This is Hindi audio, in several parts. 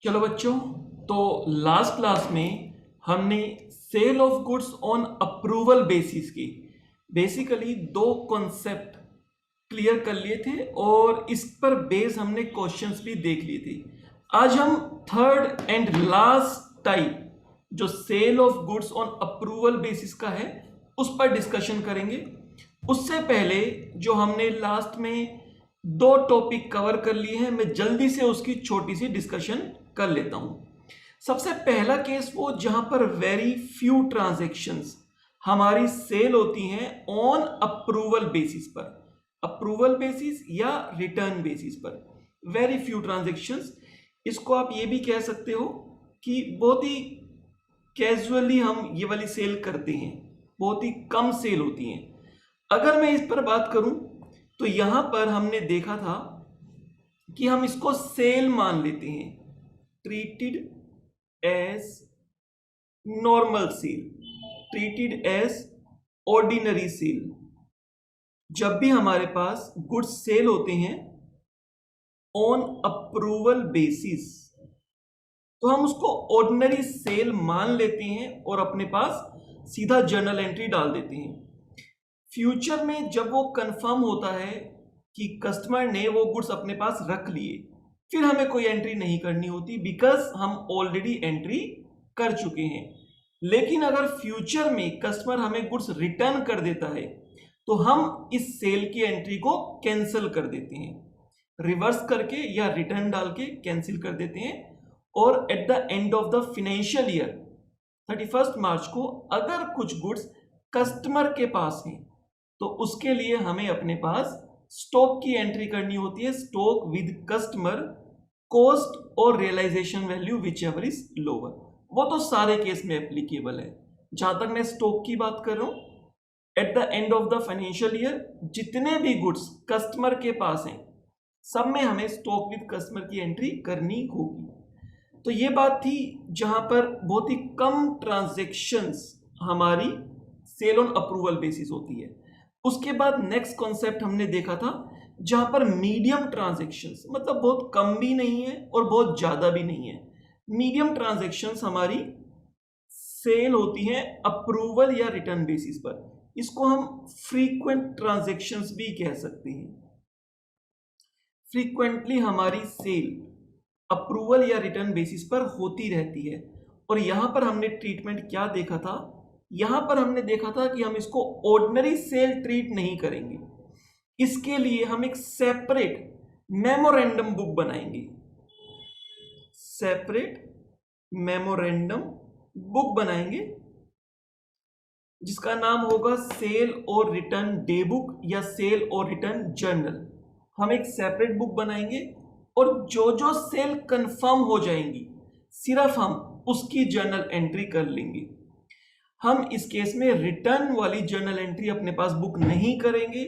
चलो बच्चों, तो लास्ट क्लास में हमने sale of goods on approval basis की बेसिकली दो कॉन्सेप्ट क्लियर कर लिए थे और इस पर बेस हमने क्वेश्चंस भी देख लिए थे। आज हम थर्ड एंड लास्ट टाइप जो sale of goods on approval basis का है उस पर डिस्कशन करेंगे। उससे पहले जो हमने लास्ट में दो टॉपिक कवर कर लिए हैं, मैं जल्दी से उसकी छोटी सी डिस्कशन कर लेता हूं। सबसे पहला केस वो जहां पर वेरी फ्यू ट्रांजैक्शंस हमारी सेल होती हैं ऑन अप्रूवल बेसिस पर, अप्रूवल बेसिस या रिटर्न बेसिस पर, वेरी फ्यू ट्रांजैक्शंस। इसको आप ये भी कह सकते हो कि बहुत ही कैजुअली हम ये वाली सेल करते हैं, बहुत ही कम सेल होती हैं। अगर मैं इस पर बात करूं तो यहां पर हमने देखा था कि हम इसको सेल मान लेते हैं, treated as normal sale, treated as ordinary sale. जब भी हमारे पास गुड्स सेल होते हैं ऑन अप्रूवल बेसिस तो हम उसको ऑर्डिनरी सेल मान लेते हैं और अपने पास सीधा जर्नल एंट्री डाल देते हैं। फ्यूचर में जब वो कंफर्म होता है कि कस्टमर ने वो गुड्स अपने पास रख लिए, फिर हमें कोई एंट्री नहीं करनी होती बिकॉज हम ऑलरेडी एंट्री कर चुके हैं। लेकिन अगर फ्यूचर में कस्टमर हमें गुड्स रिटर्न कर देता है तो हम इस सेल की एंट्री को कैंसिल कर देते हैं, रिवर्स करके या रिटर्न डाल के कैंसिल कर देते हैं। और eight the end of the financial year 31 मार्च को अगर कुछ गुड्स कस्टमर के पास हैं तो उसके लिए हमें अपने पास स्टॉक की एंट्री करनी होती है, स्टॉक विद कस्टमर कॉस्ट और realisation value whichever is lower. वो तो सारे केस में एप्लीकेबल है। जहां तक मैं स्टॉक की बात कर रहा हूं, eight the end of the financial year जितने भी गुड्स कस्टमर के पास हैं सब में हमें स्टॉक विद कस्टमर की एंट्री करनी होगी। तो ये बात थी जहां पर बहुत ही कम ट्रांजैक्शंस हमारी सेल ऑन अप्रूवल बेसिस होती है। उसके बाद नेक्स्ट कॉन्सेप्ट हमने देखा था जहां पर मीडियम ट्रांजैक्शंस, मतलब बहुत कम भी नहीं है और बहुत ज्यादा भी नहीं है, मीडियम ट्रांजैक्शंस हमारी सेल होती हैं अप्रूवल या रिटर्न बेसिस पर। इसको हम फ्रीक्वेंट ट्रांजैक्शंस भी कह सकते हैं। फ्रीक्वेंटली हमारी सेल अप्रूवल या रिटर्न बेसिस पर होती रहती है। और यहां पर हमने ट्रीटमेंट क्या देखा था, यहां पर हमने देखा था कि हम इसको ऑर्डिनरी सेल ट्रीट नहीं करेंगे। इसके लिए हम एक सेपरेट मेमोरेंडम बुक बनाएंगे, सेपरेट मेमोरेंडम बुक बनाएंगे जिसका नाम होगा सेल और रिटर्न डे बुक या सेल और रिटर्न जर्नल। हम एक सेपरेट बुक बनाएंगे और जो जो सेल कंफर्म हो जाएंगी सिर्फ हम उसकी जर्नल एंट्री कर लेंगे। हम इस केस में रिटर्न वाली जर्नल एंट्री अपने पास बुक नहीं करेंगे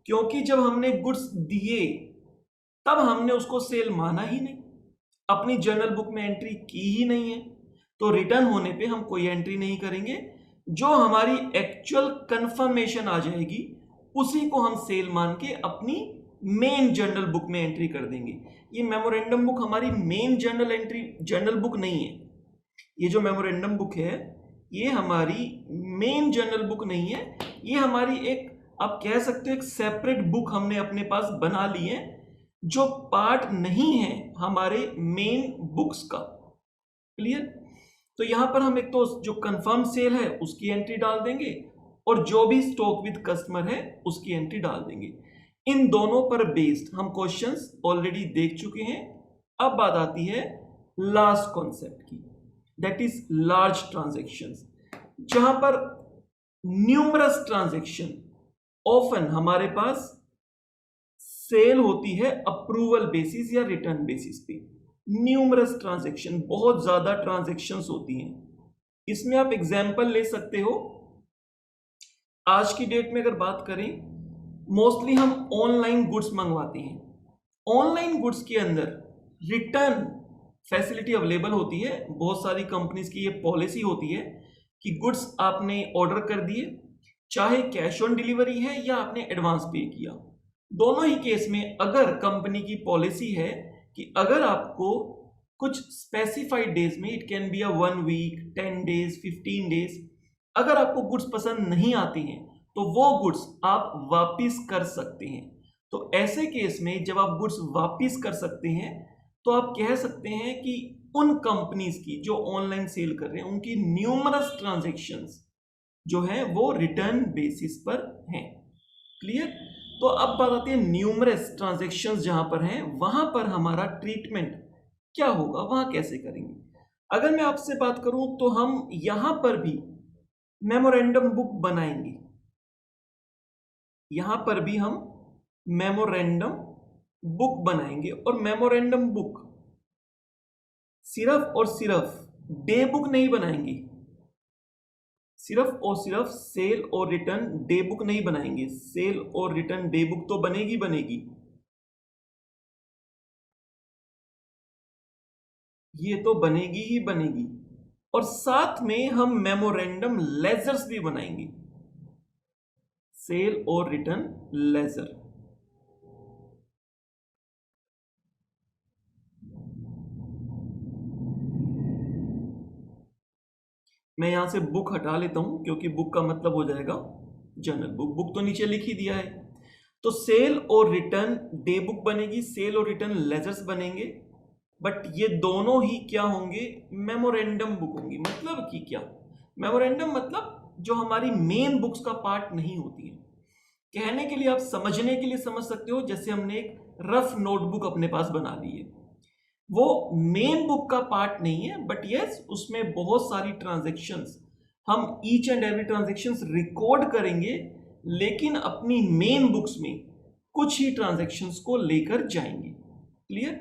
क्योंकि जब हमने गुड्स दिए तब हमने उसको सेल माना ही नहीं, अपनी जर्नल बुक में एंट्री की ही नहीं है। तो रिटर्न होने पे हम कोई एंट्री नहीं करेंगे, जो हमारी एक्चुअल कंफर्मेशन आ जाएगी उसी को हम सेल मान के अपनी मेन जर्नल बुक में एंट्री कर देंगे। ये मेमोरेंडम बुक हमारी मेन जर्नल बुक नहीं है। ये जो मेमोरेंडम बुक है ये हमारी मेन जर्नल बुक नहीं है, ये हमारी एक, आप कह सकते हो एक सेपरेट बुक हमने अपने पास बना ली है जो पार्ट नहीं है हमारे मेन बुक्स का। क्लियर? तो यहां पर हम एक तो जो कंफर्म सेल है उसकी एंट्री डाल देंगे और जो भी स्टॉक विद कस्टमर है उसकी एंट्री डाल देंगे। इन दोनों पर बेस्ड हम क्वेश्चंस ऑलरेडी देख चुके हैं। अब बात आती है लास्ट कॉन्सेप्ट की, दैट इज लार्ज ट्रांजैक्शंस, जहां पर न्यूमरस ट्रांजैक्शन ऑफन हमारे पास सेल होती है अप्रूवल बेसिस या रिटर्न बेसिस पे। न्यूमरस ट्रांजैक्शन, बहुत ज्यादा ट्रांजैक्शंस होती हैं। इसमें आप एग्जांपल ले सकते हो। आज की डेट में अगर बात करें, मोस्टली हम ऑनलाइन गुड्स मंगवाते हैं। ऑनलाइन गुड्स के अंदर रिटर्न फैसिलिटी अवेलेबल होती है, बहुत सारी कंपनीज की ये पॉलिसी होती है कि गुड्स आपने ऑर्डर कर दिए, चाहे कैश ऑन डिलीवरी है या आपने एडवांस पे किया, दोनों ही केस में अगर कंपनी की पॉलिसी है कि अगर आपको कुछ स्पेसिफाइड डेज में, it can be a 1 week, 10 days, 15 days, अगर आपको गुड्स पसंद नहीं आती हैं तो वो गुड्स आप वापिस कर सकते हैं। तो ऐसे केस में जब आप गुड्स वापिस कर सकते हैं तो आप कह सकते हैं कि उन कंपनीज की जो ऑनलाइन सेल कर रहे हैं उनकी न्यूमरस ट्रांजैक्शंस जो है वो रिटर्न बेसिस पर हैं। क्लियर? तो अब बात आती है न्यूमरस ट्रांजैक्शंस जहां पर हैं वहां पर हमारा ट्रीटमेंट क्या होगा, वहां कैसे करेंगे। अगर मैं आपसे बात करूं तो हम यहां पर भी मेमोरेंडम बुक बनाएंगे, यहां पर भी हम मेमोरेंडम बुक बनाएंगे और मेमोरेंडम बुक सिर्फ और सिर्फ डे बुक नहीं बनाएंगे, सिर्फ और सिर्फ सेल और रिटर्न डे बुक नहीं बनाएंगे। सेल और रिटर्न डे बुक तो बनेगी बनेगी, ये तो बनेगी ही बनेगी, और साथ में हम मेमोरेंडम लेजर्स भी बनाएंगे, सेल और रिटर्न लेजर। मैं यहां से बुक हटा लेता हूं क्योंकि बुक का मतलब हो जाएगा जर्नल बुक, बुक तो नीचे लिख ही दिया है। तो सेल और रिटर्न डे बुक बनेगी, सेल और रिटर्न लेजर्स बनेंगे, बट ये दोनों ही क्या होंगे, मेमोरेंडम बुक होंगी। मतलब कि क्या, मेमोरेंडम मतलब जो हमारी मेन बुक्स का पार्ट नहीं होती है। कहने के लिए, आप समझने के लिए समझ सकते हो, जैसे हमने एक रफ नोटबुक अपने पास बना ली है, वो मेन बुक का पार्ट नहीं है, बट यस उसमें बहुत सारी ट्रांजैक्शंस, हम each and every transactions record करेंगे, लेकिन अपनी मेन बुक्स में कुछ ही ट्रांजैक्शंस को लेकर जाएंगे। क्लियर?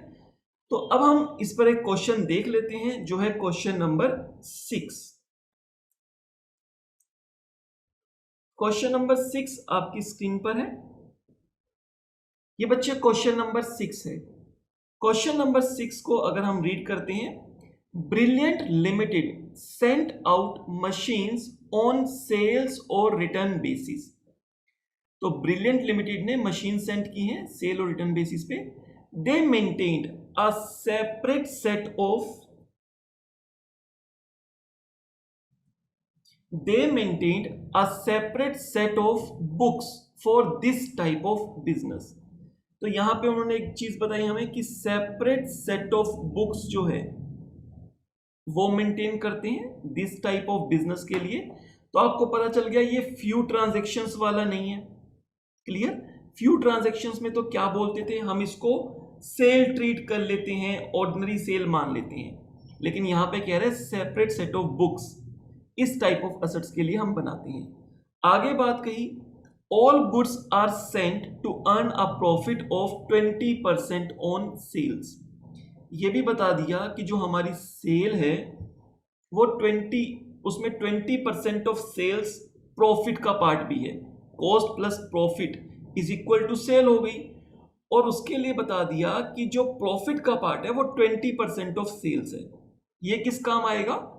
तो अब हम इस पर एक क्वेश्चन देख लेते हैं जो है क्वेश्चन नंबर 6। क्वेश्चन नंबर 6 आपकी स्क्रीन पर है। ये बच्चे क्वेश्चन नंबर 6 है। क्वेश्चन नंबर 6 को अगर हम रीड करते हैं, Brilliant Limited sent out machines on sales और रिटर्न बेसिस। तो ब्रिलियंट लिमिटेड ने मशीन सेंड की हैं सेल और रिटर्न बेसिस पे। They maintained a separate set of books for this type of business. तो यहां पे उन्होंने एक चीज बताई हमें कि सेपरेट सेट ऑफ बुक्स जो है वो मेंटेन करते हैं दिस टाइप ऑफ बिजनेस के लिए। तो आपको पता चल गया ये फ्यू ट्रांजैक्शंस वाला नहीं है। क्लियर? फ्यू ट्रांजैक्शंस में तो क्या बोलते थे, हम इसको सेल ट्रीट कर लेते हैं, ऑर्डिनरी सेल मान लेते हैं, लेकिन यहां पे कह रहे हैं सेपरेट सेट ऑफ बुक्स, इस टाइप ऑफ असेट्स के लिए हम बनाते हैं। आगे बात कही, all goods are sent to earn a profit of 20% on sales. ये भी बता दिया कि जो हमारी सेल है वो 20, उसमें 20% ऑफ सेल्स प्रॉफिट का पार्ट भी है। Cost plus profit is equal to sale हो गई, और उसके लिए बता दिया कि जो प्रॉफिट का पार्ट है वो 20% ऑफ सेल्स है। ये किस काम आएगा,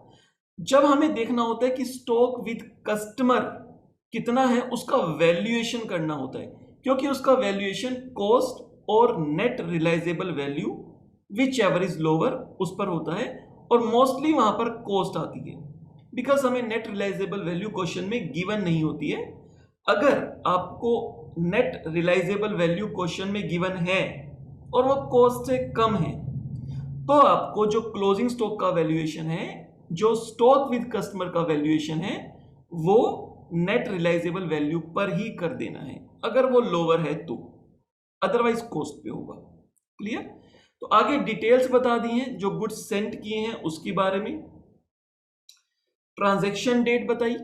जब हमें देखना होता है कि स्टॉक विद कस्टमर कितना है, उसका वैल्यूएशन करना होता है, क्योंकि उसका वैल्यूएशन कॉस्ट और net realisable value whichever is lower उस पर होता है, और मोस्टली वहां पर कॉस्ट आती है, बिकॉज हमें नेट रियलाइजेबल वैल्यू क्वेश्चन में गिवन नहीं होती है। अगर आपको नेट रियलाइजेबल वैल्यू क्वेश्चन में गिवन है और वो कॉस्ट से कम है, तो आपको जो क्लोजिंग स्टॉक का वैल्यूएशन है, जो स्टॉक विद कस्टमर का वैल्यूएशन है, वो नेट रियलाइजेबल वैल्यू पर ही कर देना है, अगर वो लोअर है तो, अदरवाइज कॉस्ट पे होगा। क्लियर? तो आगे डिटेल्स बता दी हैं जो गुड्स सेंड किए हैं उसके बारे में, ट्रांजैक्शन डेट बताई,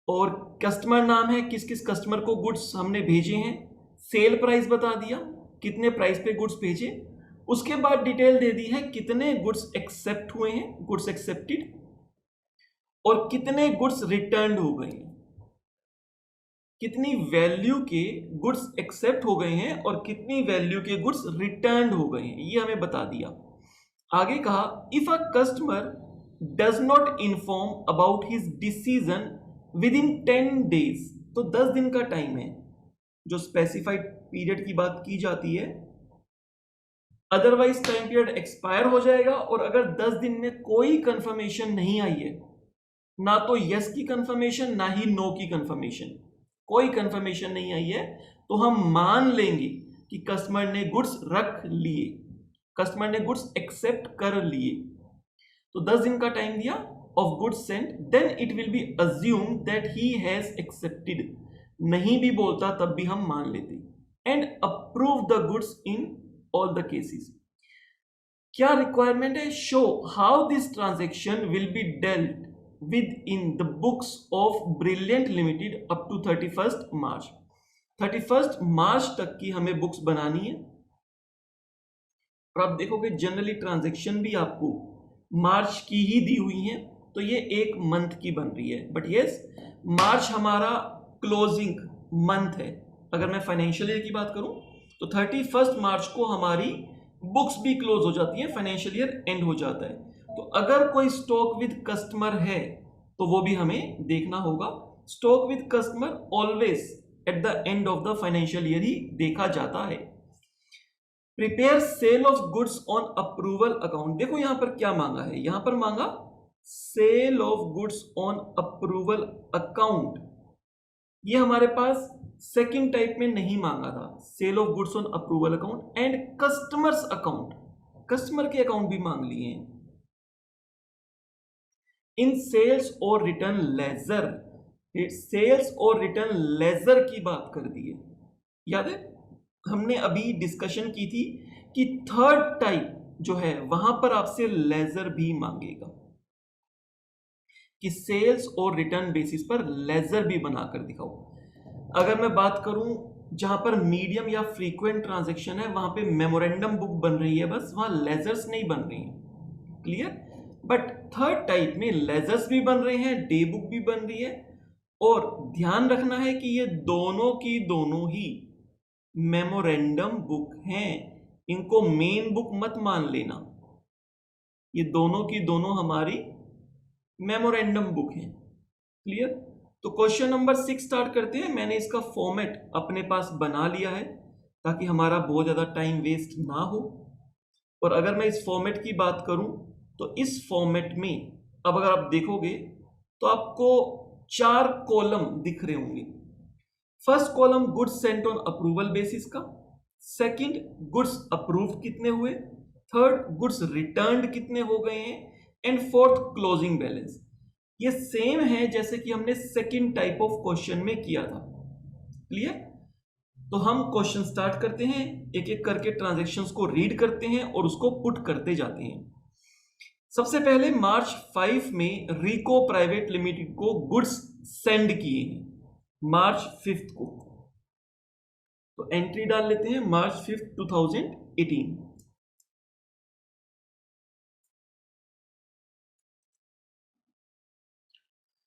और कस्टमर नाम है, किस किस कस्टमर को गुड्स हमने भेजे हैं, सेल प्राइस बता दिया, कितने प्राइस पे गुड्स भेजे, उसके बाद डिटेल दे दी है कितने गुड्स एक्सेप्ट हुए हैं, गुड्स एक्सेप्टेड, और कितने गुड्स रिटर्न हो गए हैं, कितनी वैल्यू के गुड्स एक्सेप्ट हो गए हैं और कितनी वैल्यू के गुड्स रिटर्न हो गए हैं, ये हमें बता दिया। आगे कहा, if a customer does not inform about his decision with in 10 days, तो 10 दिन का टाइम है, जो स्पेसिफाइड पीरियड की बात की जाती है, अदरवाइज टाइम पीरियड एक्सपायर हो जाएगा। और अगर 10 दिन में कोई कंफर्मेशन नहीं आई है, ना तो यस की कंफर्मेशन ना ही नो की कंफर्मेशन, कोई कंफर्मेशन नहीं आई है, तो हम मान लेंगे कि कस्टमर ने गुड्स रख लिए, कस्टमर ने गुड्स एक्सेप्ट कर लिए। तो 10 दिन का टाइम दिया of goods sent, then it will be assumed that he has accepted. नहीं भी बोलता तब भी हम मान लेते, and approve the goods in all the cases. क्या रिक्वायरमेंट है? Show how this transaction will be dealt with in the books of Brilliant Limited up to 31 March. 31 मार्च तक की हमें बुक्स बनानी है। और आप देखोगे जनरली ट्रांजेक्शन भी आपको मार्च की ही दी हुई है, तो ये एक मंथ की बन रही है। बट यस, मार्च हमारा क्लोजिंग मंथ है। अगर मैं फाइनेंशियल ईयर की बात करूं तो 31 मार्च को हमारी बुक्स भी क्लोज हो जाती है, फाइनेंशियल ईयर एंड हो जाता है। तो अगर कोई स्टॉक विद कस्टमर है तो वो भी हमें देखना होगा। Stock with customer always at the end of the financial year ही देखा जाता है। Prepare sale of goods on approval account. देखो यहां पर क्या मांगा है, यहां पर मांगा sale of goods on approval account. ये हमारे पास सेकंड टाइप में नहीं मांगा था, sale of goods on approval account and customers account, customer के अकाउंट भी मांग लिए हैं। इन सेल्स और रिटर्न लेजर, सेल्स और रिटर्न लेजर की बात कर दी है। याद है हमने अभी डिस्कशन की थी कि थर्ड टाइप जो है वहां पर आपसे लेजर भी मांगेगा, कि सेल्स और रिटर्न बेसिस पर लेजर भी बनाकर दिखाओ। अगर मैं बात करूं जहां पर मीडियम या फ्रीक्वेंट ट्रांजैक्शन है वहां पे मेमोरेंडम बुक बन रही है, बस वहां लेजर्स नहीं बन रही हैं, क्लियर। बट थर्ड टाइप में लेजर्स भी बन रहे हैं, डे बुक भी बन रही है। और ध्यान रखना है कि ये दोनों की दोनों ही मेमोरेंडम बुक हैं, इनको मेन बुक मत मान लेना। ये दोनों की दोनों हमारी मेमोरेंडम बुक हैं, क्लियर। तो क्वेश्चन नंबर 6 स्टार्ट करते हैं। मैंने इसका फॉर्मेट अपने पास बना लिया है ताकि हमारा बहुत ज्यादा टाइम वेस्ट ना हो। और अगर मैं इस फॉर्मेट की बात करूं तो इस फॉर्मेट में अब अगर आप देखोगे तो आपको 4 कॉलम दिख रहे होंगे। First column goods sent on approval basis का, सेकंड गुड्स अप्रूव्ड कितने हुए, थर्ड गुड्स रिटर्न्ड कितने हो गए हैं, एंड फोर्थ क्लोजिंग बैलेंस। ये सेम है जैसे कि हमने सेकंड टाइप ऑफ क्वेश्चन में किया था, क्लियर। तो हम क्वेश्चन स्टार्ट करते हैं, एक एक करके ट्रांजैक्शंस को रीड करते हैं और उसको पुट करते जाते हैं। सबसे पहले मार्च 5 में रिको प्राइवेट लिमिटेड को गुड्स सेंड किए हैं, मार्च 5 को। तो एंट्री डाल लेते हैं मार्च 5 2018।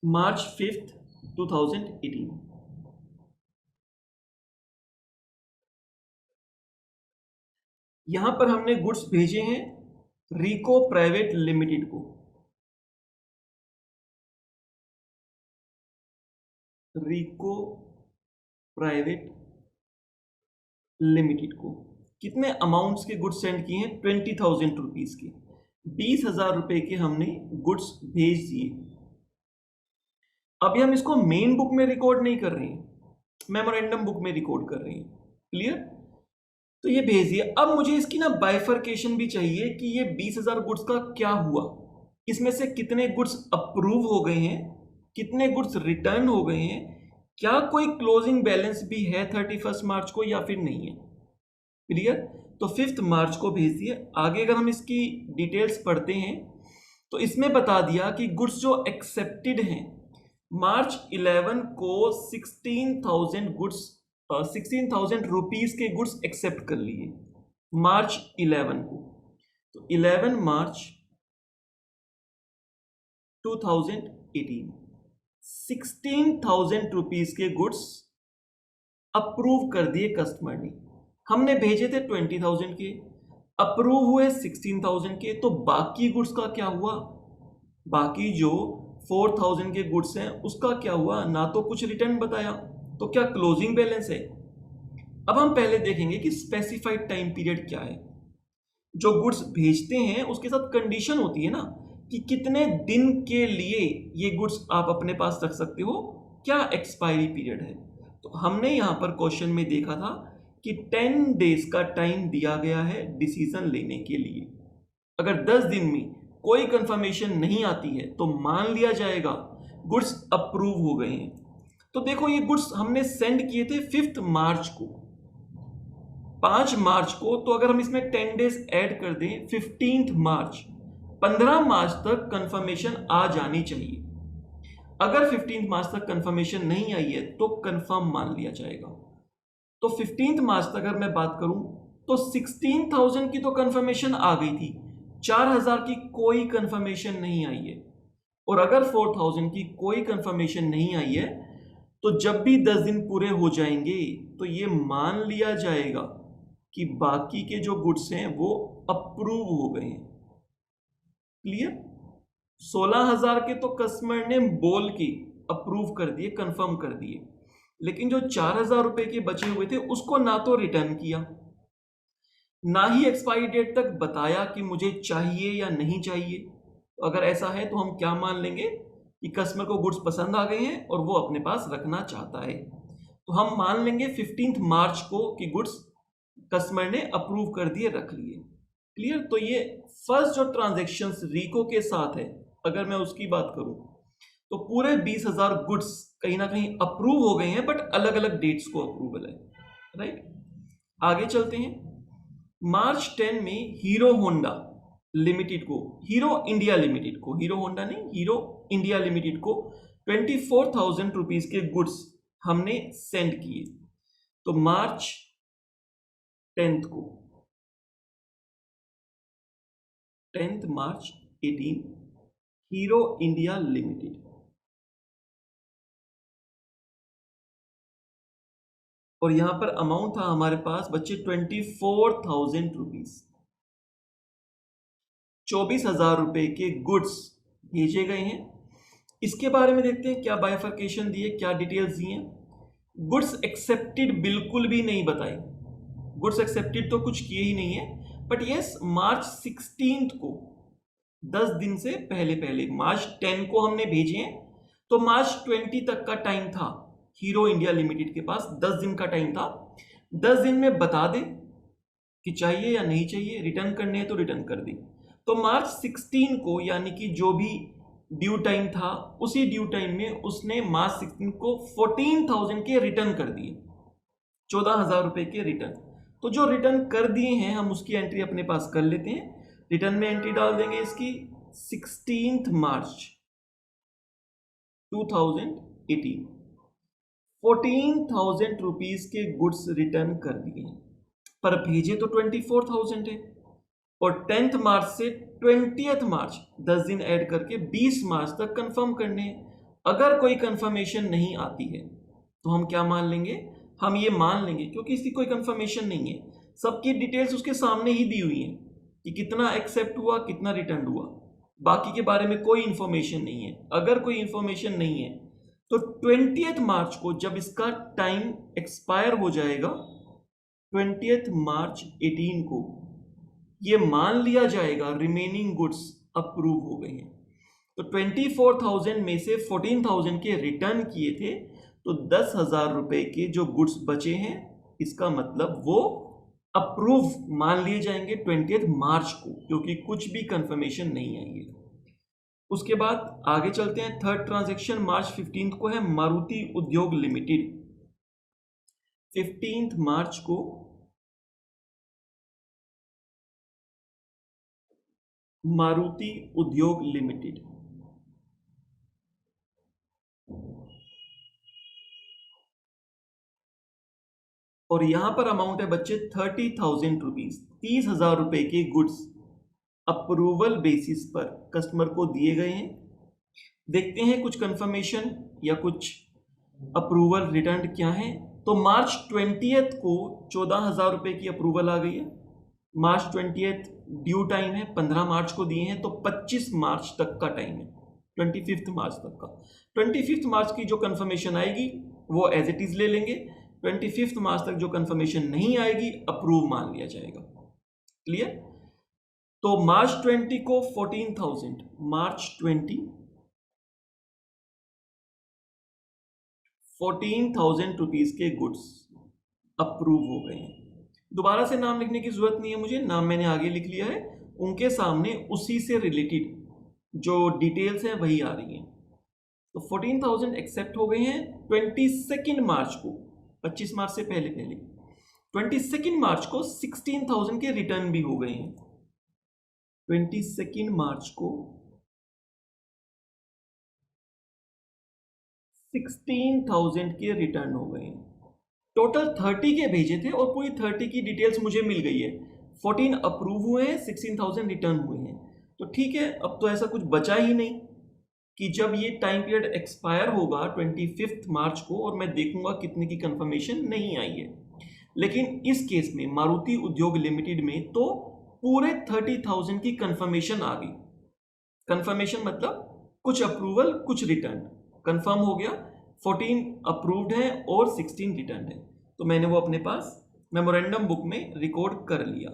मार्च 5 2018। यहां पर हमने गुड्स भेजे हैं रिको प्राइवेट लिमिटेड को, रिको प्राइवेट लिमिटेड को। कितने अमाउंट्स के गुड्स सेंड किए हैं? 20,000 रुपीज के, 20,000 रुपए के हमने गुड्स भेज दिए। अभी हम इसको मेन बुक में रिकॉर्ड नहीं कर रहे हैं, मेमोरेंडम बुक में रिकॉर्ड कर रहे हैं, क्लियर। तो ये भेज दिया। अब मुझे इसकी ना बाइफर्केशन भी चाहिए कि ये 20,000 गुड्स का क्या हुआ, इसमें से कितने गुड्स अप्रूव हो गए हैं, कितने गुड्स रिटर्न हो गए हैं, क्या कोई क्लोजिंग बैलेंस भी है 31 मार्च को या फिर नहीं है, क्लियर। तो 5 मार्च को भेज दिया। आगे अगर हम इसकी डिटेल्स पढ़ते हैं तो इसमें बता दिया कि गुड्स जो एक्सेप्टेड हैं मार्च 11 को 16,000 गुड्स, 16,000 रुपीज के गुड्स एक्सेप्ट कर लिए मार्च 11 को। तो 11 मार्च 2018 16,000 रुपीज के गुड्स अप्रूव कर दिए कस्टमर ने। हमने भेजे थे 20,000 के, अप्रूव हुए 16,000 के। तो बाकी गुड्स का क्या हुआ? बाकी जो 4,000 के गुड्स हैं उसका क्या हुआ? ना तो कुछ रिटर्न बताया, तो क्या क्लोजिंग बैलेंस है? अब हम पहले देखेंगे कि स्पेसिफाइड टाइम पीरियड क्या है। जो गुड्स भेजते हैं उसके साथ कंडीशन होती है ना कि कितने दिन के लिए ये गुड्स आप अपने पास रख सकते हो, क्या एक्सपायरी पीरियड है। तो हमने यहाँ पर क्वेश्चन में देखा था कि 10 डेज का टाइम दिया गया है डिसीजन लेने के लिए। अगर 10 दिन में कोई कंफर्मेशन नहीं आती है तो मान लिया जाएगा गुड्स अप्रूव हो गए हैं। तो देखो ये गुड्स हमने सेंड किए थे 5 मार्च को, 5 मार्च को, तो अगर हम इसमें 10 डेज ऐड कर दें 15 मार्च, 15 मार्च तक कंफर्मेशन आ जानी चाहिए। अगर 15 मार्च तक कंफर्मेशन नहीं आई है तो कंफर्म मान लिया जाएगा। तो 15 मार्च तक अगर मैं बात करूं तो 16,000 की तो कंफर्मेशन आ गई थी, 4,000 की कोई कंफर्मेशन नहीं आई है। और अगर 4,000 की कोई कंफर्मेशन नहीं आई है तो जब भी 10 दिन पूरे हो जाएंगे तो ये मान लिया जाएगा कि बाकी के जो गुड्स हैं वो अप्रूव हो गए हैं। क्लियर? 16,000 के तो कस्टमर ने बोल के अप्रूव कर दिए, कंफर्म कर दिए, लेकिन जो 4,000 रुपए के बचे हुए थे उसको ना तो रिटर्न किया, ना ही एक्सपायरी डेट तक बताया कि मुझे चाहिए या नहीं चाहिए। तो अगर ऐसा है तो हम क्या मान लेंगे कि कस्टमर को गुड्स पसंद आ गए हैं और वो अपने पास रखना चाहता है। तो हम मान लेंगे 15 मार्च को कि गुड्स कस्टमर ने अप्रूव कर दिए, रख लिए। क्लियर? तो ये फर्स्ट जो ट्रांजेक्शन्स रिको के साथ है, अगर मैं उसकी बात करूं तो पूरे 20,000 गुड्स कहीं ना कहीं अप्रूव हो गए हैं, बट अलग अलग डेट्स को अप्रूवल है। राइट, आगे चलते हैं। मार्च 10 में हीरो होंडा लिमिटेड को, हीरो इंडिया लिमिटेड को, हीरो होंडा नहीं, हीरो इंडिया लिमिटेड को 24,000 रुपीज के गुड्स हमने सेंड किए। तो मार्च 10 को, 10 मार्च 18, हीरो इंडिया लिमिटेड, और यहां पर अमाउंट था हमारे पास बच्चे 24,000 रुपीज, 24,000 रुपए के गुड्स भेजे गए हैं। इसके बारे में देखते हैं क्या बाइफर्केशन दिए, क्या डिटेल्स दिए। गुड्स एक्सेप्टेड बिल्कुल भी नहीं बताई, गुड्स एक्सेप्टेड तो कुछ किए ही नहीं है, बट यस मार्च 16 को, 10 दिन से पहले पहले, मार्च 10 को हमने भेजे हैं, तो मार्च 20 तक का टाइम था हीरो इंडिया लिमिटेड के पास, 10 दिन का टाइम था। 10 दिन में बता दे कि चाहिए या नहीं चाहिए, रिटर्न करने हैं तो रिटर्न कर दी। तो मार्च 16 को, यानी कि जो भी ड्यू टाइम था उसी ड्यू टाइम में उसने मार्च 16 को 14,000 के रिटर्न कर दिए, 14,000 रुपए के रिटर्न। तो जो रिटर्न कर दिए हैं हम उसकी एंट्री अपने पास कर लेते हैं। रिटर्न में एंट्री डाल देंगे इसकी 16 मार्च 2018, 14,000 रुपीज के गुड्स रिटर्न कर दिए, पर भेजे तो 24,000 है। और 10 मार्च से 20 मार्च 10 दिन ऐड करके 20 मार्च तक कंफर्म करने हैं। अगर कोई कंफर्मेशन नहीं आती है तो हम क्या मान लेंगे, हम ये मान लेंगे, क्योंकि इसकी कोई कंफर्मेशन नहीं है, सबकी डिटेल्स उसके सामने ही दी हुई हैं कि कितना एक्सेप्ट हुआ, कितना रिटर्न हुआ, बाकी के बारे में कोई इंफॉर्मेशन नहीं है। अगर कोई इंफॉर्मेशन नहीं है तो 20 मार्च को जब इसका टाइम एक्सपायर हो जाएगा, 20 मार्च 18 को ये मान लिया जाएगा रिमेनिंग गुड्स अप्रूव हो गए हैं। तो 24,000 में से 14,000 के रिटर्न किए थे, तो 10,000 रुपए के जो गुड्स बचे हैं, इसका मतलब वो अप्रूव मान लिए जाएंगे 20 मार्च को, क्योंकि कुछ भी कंफर्मेशन नहीं आई है। उसके बाद आगे चलते हैं। थर्ड ट्रांजैक्शन मार्च 15 को है, मारुति उद्योग लिमिटेड, 15 मार्च को मारुति उद्योग लिमिटेड, और यहां पर अमाउंट है बच्चे 30,000 रुपीज, 30,000 रुपए के गुड्स अप्रूवल बेसिस पर कस्टमर को दिए गए हैं। देखते हैं कुछ कंफर्मेशन या कुछ अप्रूवल रिटर्न क्या है। तो मार्च 20 को 14,000 रुपए की अप्रूवल आ गई है। मार्च 20 ड्यू टाइम है, 15 मार्च को दिए हैं, तो 25 मार्च तक का टाइम है, 25 मार्च तक का। 25 मार्च की जो कंफर्मेशन आएगी वो एज इट इज ले लेंगे, 25 मार्च तक जो कंफर्मेशन नहीं आएगी अप्रूव मान लिया जाएगा। क्लियर? तो मार्च 20 को 14,000, मार्च 20 14,000 रुपीज के गुड्स अप्रूव हो गए हैं। दोबारा से नाम लिखने की जरूरत नहीं है मुझे, नाम मैंने आगे लिख लिया है। उनके सामने उसी से रिलेटेड जो डिटेल्स हैं वही आ रही हैं। तो 14,000 एक्सेप्ट हो गए हैं 22 मार्च को, 25 मार्च से पहले पहले 22 मार्च को 16,000 के रिटर्न भी हो गए हैं। 22 मार्च को 16,000 के रिटर्न हो गए हैं। टोटल 30 के भेजे थे और पूरी 30 की डिटेल्स मुझे मिल गई है। 14 अप्रूव हुए हैं, 16,000 रिटर्न हुए हैं। तो ठीक है, अब तो ऐसा कुछ बचा ही नहीं कि जब ये टाइम पीरियड एक्सपायर होगा 25 मार्च को और मैं देखूंगा कितने की कंफर्मेशन नहीं आई है। लेकिन इस केस में मारुति उद्योग लिमिटेड में तो पूरे 30,000 की कंफर्मेशन आ गई। कंफर्मेशन मतलब कुछ अप्रूवल कुछ रिटर्न कंफर्म हो गया। 14 अप्रूव्ड है और 16 रिटर्न है, तो मैंने वो अपने पास मेमोरेंडम बुक में रिकॉर्ड कर लिया।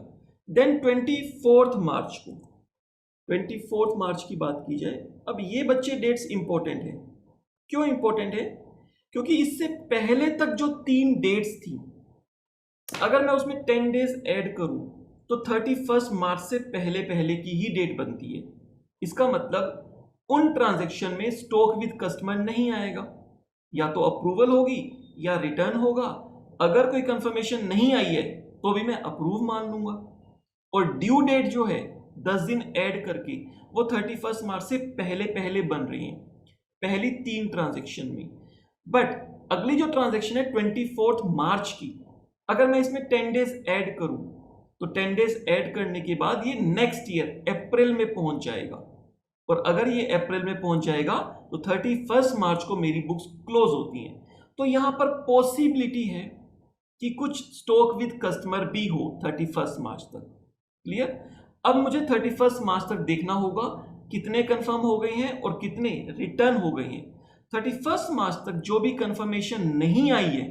देन 24 मार्च को, 24 मार्च की बात की जाए। अब ये बच्चे डेट्स इंपॉर्टेंट है। क्यों इंपॉर्टेंट है? क्योंकि इससे पहले तक जो 3 डेट्स थी, अगर मैं उसमें 10 डेज ऐड करूं तो 31 मार्च से पहले पहले की ही डेट बनती है। इसका मतलब उन ट्रांजैक्शन में स्टॉक विद कस्टमर नहीं आएगा, या तो अप्रूवल होगी या रिटर्न होगा। अगर कोई कंफर्मेशन नहीं आई है तो भी मैं अप्रूव मान लूंगा। और ड्यू डेट जो है 10 दिन ऐड करके वो 31 मार्च से पहले पहले बन रही है पहली 3 ट्रांजैक्शन में। बट अगली जो ट्रांजैक्शन है 24 मार्च की, अगर मैं इसमें 10 डेज ऐड करूं तो 10 डेज ऐड करने के बाद ये नेक्स्ट ईयर अप्रैल में पहुंच जाएगा। और अगर ये अप्रैल में पहुंच जाएगा तो 31 मार्च को मेरी बुक्स क्लोज होती हैं। तो यहां पर पॉसिबिलिटी है कि कुछ स्टॉक विद कस्टमर भी हो 31 मार्च तक। क्लियर? अब मुझे 31 मार्च तक देखना होगा कितने कंफर्म हो गए हैं और कितने रिटर्न हो गए हैं। 31 मार्च तक जो भी कंफर्मेशन नहीं आई है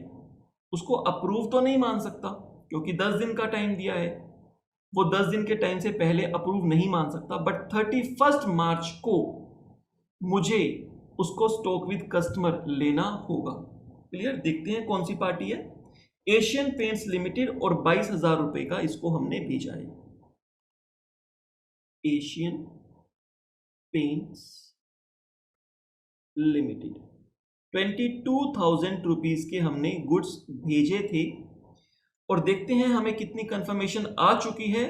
उसको अप्रूव तो नहीं मान सकता, क्योंकि 10 दिन का टाइम दिया है। वो 10 दिन के टाइम से पहले अप्रूव नहीं मान सकता। बट 31 मार्च को मुझे उसको स्टॉक विद कस्टमर लेना होगा। क्लियर? देखते हैं कौन सी पार्टी है। एशियन पेंट्स लिमिटेड और 22,000 रुपए का इसको हमने भेजा है। एशियन पेंट्स लिमिटेड 22,000 रुपीज के हमने गुड्स भेजे थे और देखते हैं हमें कितनी कंफर्मेशन आ चुकी है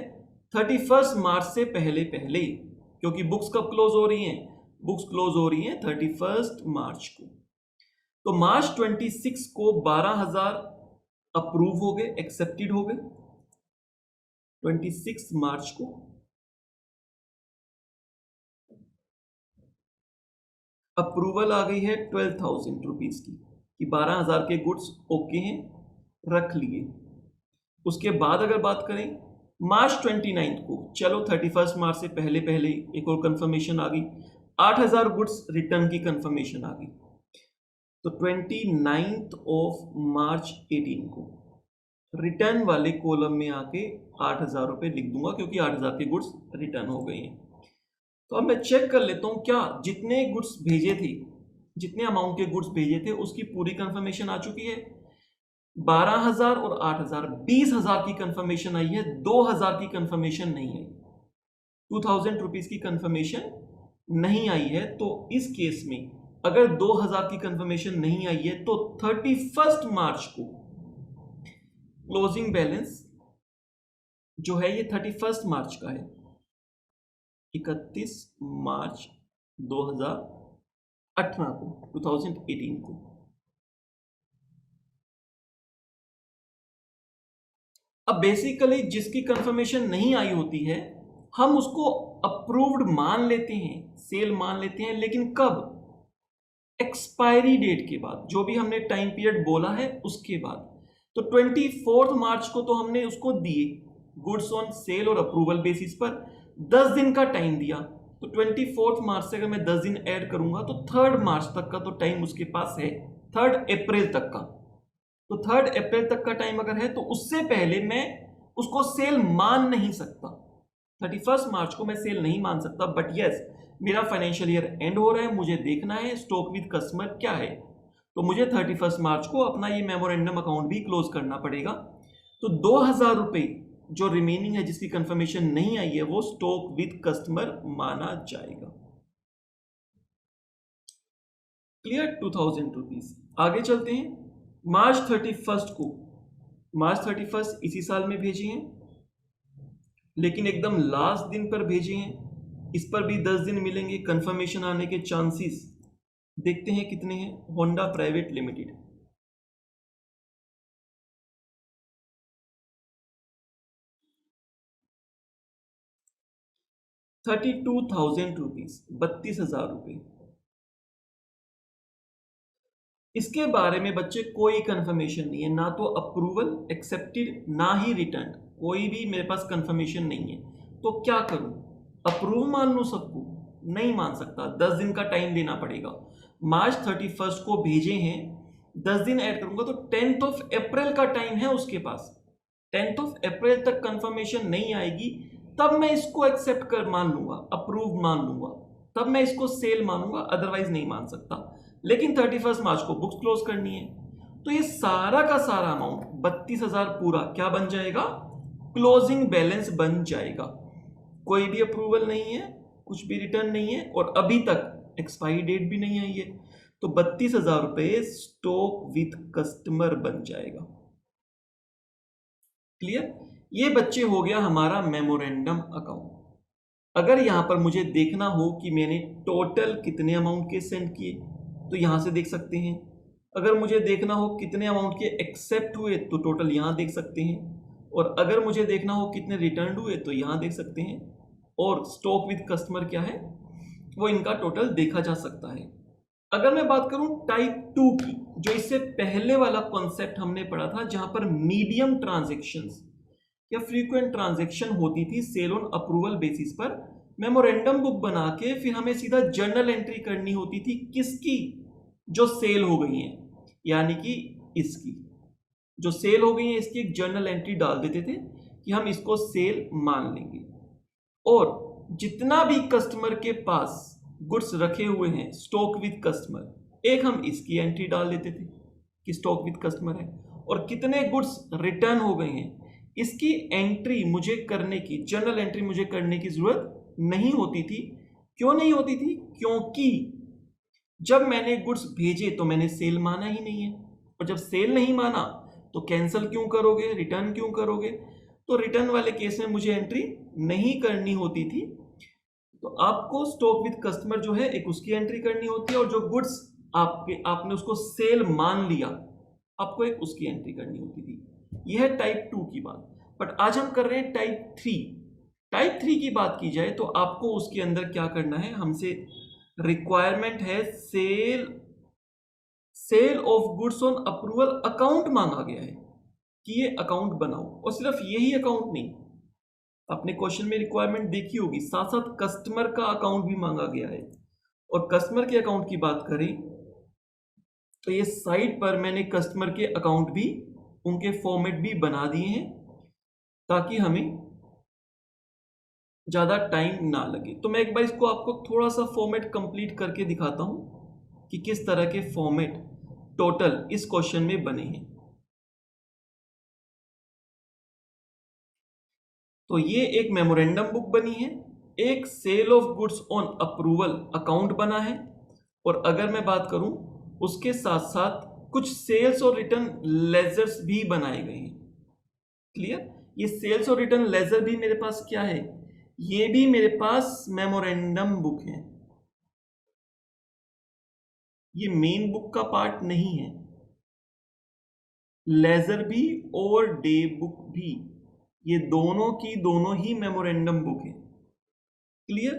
31 मार्च से पहले पहले, क्योंकि बुक्स कब क्लोज हो रही हैं? बुक्स क्लोज हो रही हैं 31 मार्च को। तो मार्च 26 को 12,000 अप्रूव हो गए, एक्सेप्टेड हो गए 26 मार्च को। अप्रूवल आ गई है 12,000 रुपीज की कि 12,000 के गुड्स ओके हैं, रख लिए। उसके बाद अगर बात करें मार्च 29 को, चलो 31 मार्च से पहले पहले एक और कंफर्मेशन आ गई, 8,000 गुड्स रिटर्न की कंफर्मेशन आ गई। तो 29 ऑफ मार्च 18 को रिटर्न वाले कॉलम में आके 8,000 रुपये लिख दूंगा, क्योंकि 8,000 के गुड्स रिटर्न हो गए हैं। तो अब मैं चेक कर लेता हूं क्या जितने गुड्स भेजे थे, जितने अमाउंट के गुड्स भेजे थे उसकी पूरी कंफर्मेशन आ चुकी है। 12,000 और 8,000, 20,000 की कंफर्मेशन आई है, 2,000 की कंफर्मेशन नहीं आई। 2,000 रुपीज की कंफर्मेशन नहीं आई है। तो इस केस में अगर 2,000 की कंफर्मेशन नहीं आई है तो 31 मार्च को क्लोजिंग बैलेंस जो है ये 31 मार्च का है, 31 मार्च 2018 को, 2018 को। अब बेसिकली जिसकी कंफर्मेशन नहीं आई होती है हम उसको अप्रूव्ड मान लेते हैं, सेल मान लेते हैं, लेकिन कब? एक्सपायरी डेट के बाद, जो भी हमने टाइम पीरियड बोला है उसके बाद। तो 24 मार्च को तो हमने उसको दिए गुड्स ऑन सेल और अप्रूवल बेसिस पर, 10 दिन का टाइम दिया। तो 24 मार्च से अगर मैं 10 दिन ऐड करूंगा तो 3 मार्च तक का तो टाइम उसके पास है, 3 अप्रैल तक का। तो 3 अप्रैल तक का टाइम अगर है तो उससे पहले मैं उसको सेल मान नहीं सकता। 31 मार्च को मैं सेल नहीं मान सकता, बट यस मेरा फाइनेंशियल ईयर एंड हो रहा है, मुझे देखना है स्टॉक विद कस्टमर क्या है, तो मुझे 31 मार्च को अपना ये मेमोरेंडम अकाउंट भी क्लोज करना पड़ेगा। तो 2000 रुपये जो रिमेनिंग है जिसकी कंफर्मेशन नहीं आई है वो स्टॉक विद कस्टमर माना जाएगा। क्लियर? 2000 रुपीज। आगे चलते हैं। मार्च 31 को, मार्च 31 इसी साल में भेजे हैं, लेकिन एकदम लास्ट दिन पर भेजे हैं। इस पर भी 10 दिन मिलेंगे। कंफर्मेशन आने के चांसेस देखते हैं कितने हैं। होंडा प्राइवेट लिमिटेड, ₹32,000, 32,000 रुपये। इसके बारे में बच्चे कोई कंफर्मेशन नहीं है, ना तो अप्रूवल एक्सेप्टेड ना ही रिटर्न, कोई भी मेरे पास कंफर्मेशन नहीं है। तो क्या करूं? अप्रूव मान लूं सबको? नहीं मान सकता, 10 दिन का टाइम देना पड़ेगा। मार्च 31 को भेजे हैं, 10 दिन ऐड करूंगा तो 10th ऑफ अप्रैल का टाइम है उसके पास। 10th ऑफ अप्रैल तक कंफर्मेशन नहीं आएगी तब मैं इसको एक्सेप्ट कर मान लूंगा, अप्रूव मान लूंगा, तब मैं इसको सेल मानूंगा, अदरवाइज नहीं मान सकता। लेकिन 31 मार्च को बुक्स क्लोज करनी है, तो ये सारा का सारा अमाउंट 32,000 पूरा क्या बन जाएगा? क्लोजिंग बैलेंस बन जाएगा। कोई भी अप्रूवल नहीं है, कुछ भी रिटर्न नहीं है, और अभी तक एक्सपायरी डेट भी नहीं आई है, तो 32,000 रुपये स्टॉक विद कस्टमर बन जाएगा। क्लियर? ये बच्चे हो गया हमारा मेमोरेंडम अकाउंट। अगर यहां पर मुझे देखना हो कि मैंने टोटल कितने अमाउंट के सेंड किए तो यहां से देख सकते हैं। अगर मुझे देखना हो कितने अमाउंट के एक्सेप्ट हुए तो टोटल यहां देख सकते हैं। और अगर मुझे देखना हो कितने रिटर्न हुए तो यहां देख सकते हैं। और स्टॉक विद कस्टमर क्या है वो इनका टोटल देखा जा सकता है। अगर मैं बात करूं टाइप 2 की, जो इससे पहले वाला कॉन्सेप्ट हमने पढ़ा था, जहां पर मीडियम ट्रांजैक्शंस या फ्रीक्वेंट ट्रांजैक्शन होती थी सेल ऑन अप्रूवल बेसिस पर, मेमोरेंडम बुक बना के फिर हमें सीधा जर्नल एंट्री करनी होती थी। किसकी? जो सेल हो गई है, यानी कि इसकी जो सेल हो गई है इसकी एक जर्नल एंट्री डाल देते थे कि हम इसको सेल मान लेंगे। और जितना भी कस्टमर के पास गुड्स रखे हुए हैं स्टॉक विद कस्टमर, एक हम इसकी एंट्री डाल देते थे कि स्टॉक विद कस्टमर है। और कितने गुड्स रिटर्न हो गए हैं इसकी एंट्री मुझे करने की, जर्नल एंट्री मुझे करने की जरूरत नहीं होती थी। क्यों नहीं होती थी? क्योंकि जब मैंने गुड्स भेजे तो मैंने सेल माना ही नहीं है, और जब सेल नहीं माना तो कैंसिल क्यों करोगे, रिटर्न क्यों करोगे? तो रिटर्न वाले केस में मुझे एंट्री नहीं करनी होती थी। तो आपको स्टॉक विद कस्टमर जो है एक उसकी एंट्री करनी होती है, और जो गुड्स आपने उसको सेल मान लिया आपको एक उसकी एंट्री करनी होती थी। यह है टाइप 2 की बात। बट आज हम कर रहे हैं टाइप 3। टाइप 3 की बात की जाए तो आपको उसके अंदर क्या करना है, हमसे रिक्वायरमेंट है sale of goods on approval account मांगा गया है कि ये अकाउंट बनाओ। और सिर्फ यही अकाउंट नहीं, आपने क्वेश्चन में रिक्वायरमेंट देखी होगी, साथ साथ कस्टमर का अकाउंट भी मांगा गया है। और कस्टमर के अकाउंट की बात करें तो ये साइट पर मैंने कस्टमर के अकाउंट भी, उनके फॉर्मेट भी बना दिए हैं ताकि हमें ज़्यादा टाइम ना लगे। तो मैं एक बार इसको आपको थोड़ा सा फॉर्मेट कंप्लीट करके दिखाता हूं कि किस तरह के फॉर्मेट टोटल इस क्वेश्चन में बने हैं। तो ये एक मेमोरेंडम बुक बनी है, एक sale of goods on approval account बना है, और अगर मैं बात करूं उसके साथ साथ कुछ सेल्स और रिटर्न लेजर्स भी बनाए गए हैं। क्लियर? ये सेल्स और रिटर्न लेजर भी मेरे पास क्या है, ये भी मेरे पास मेमोरेंडम बुक है। ये मेन बुक का पार्ट नहीं है। लेजर भी और डे बुक भी, ये दोनों की दोनों ही मेमोरेंडम बुक है। Clear?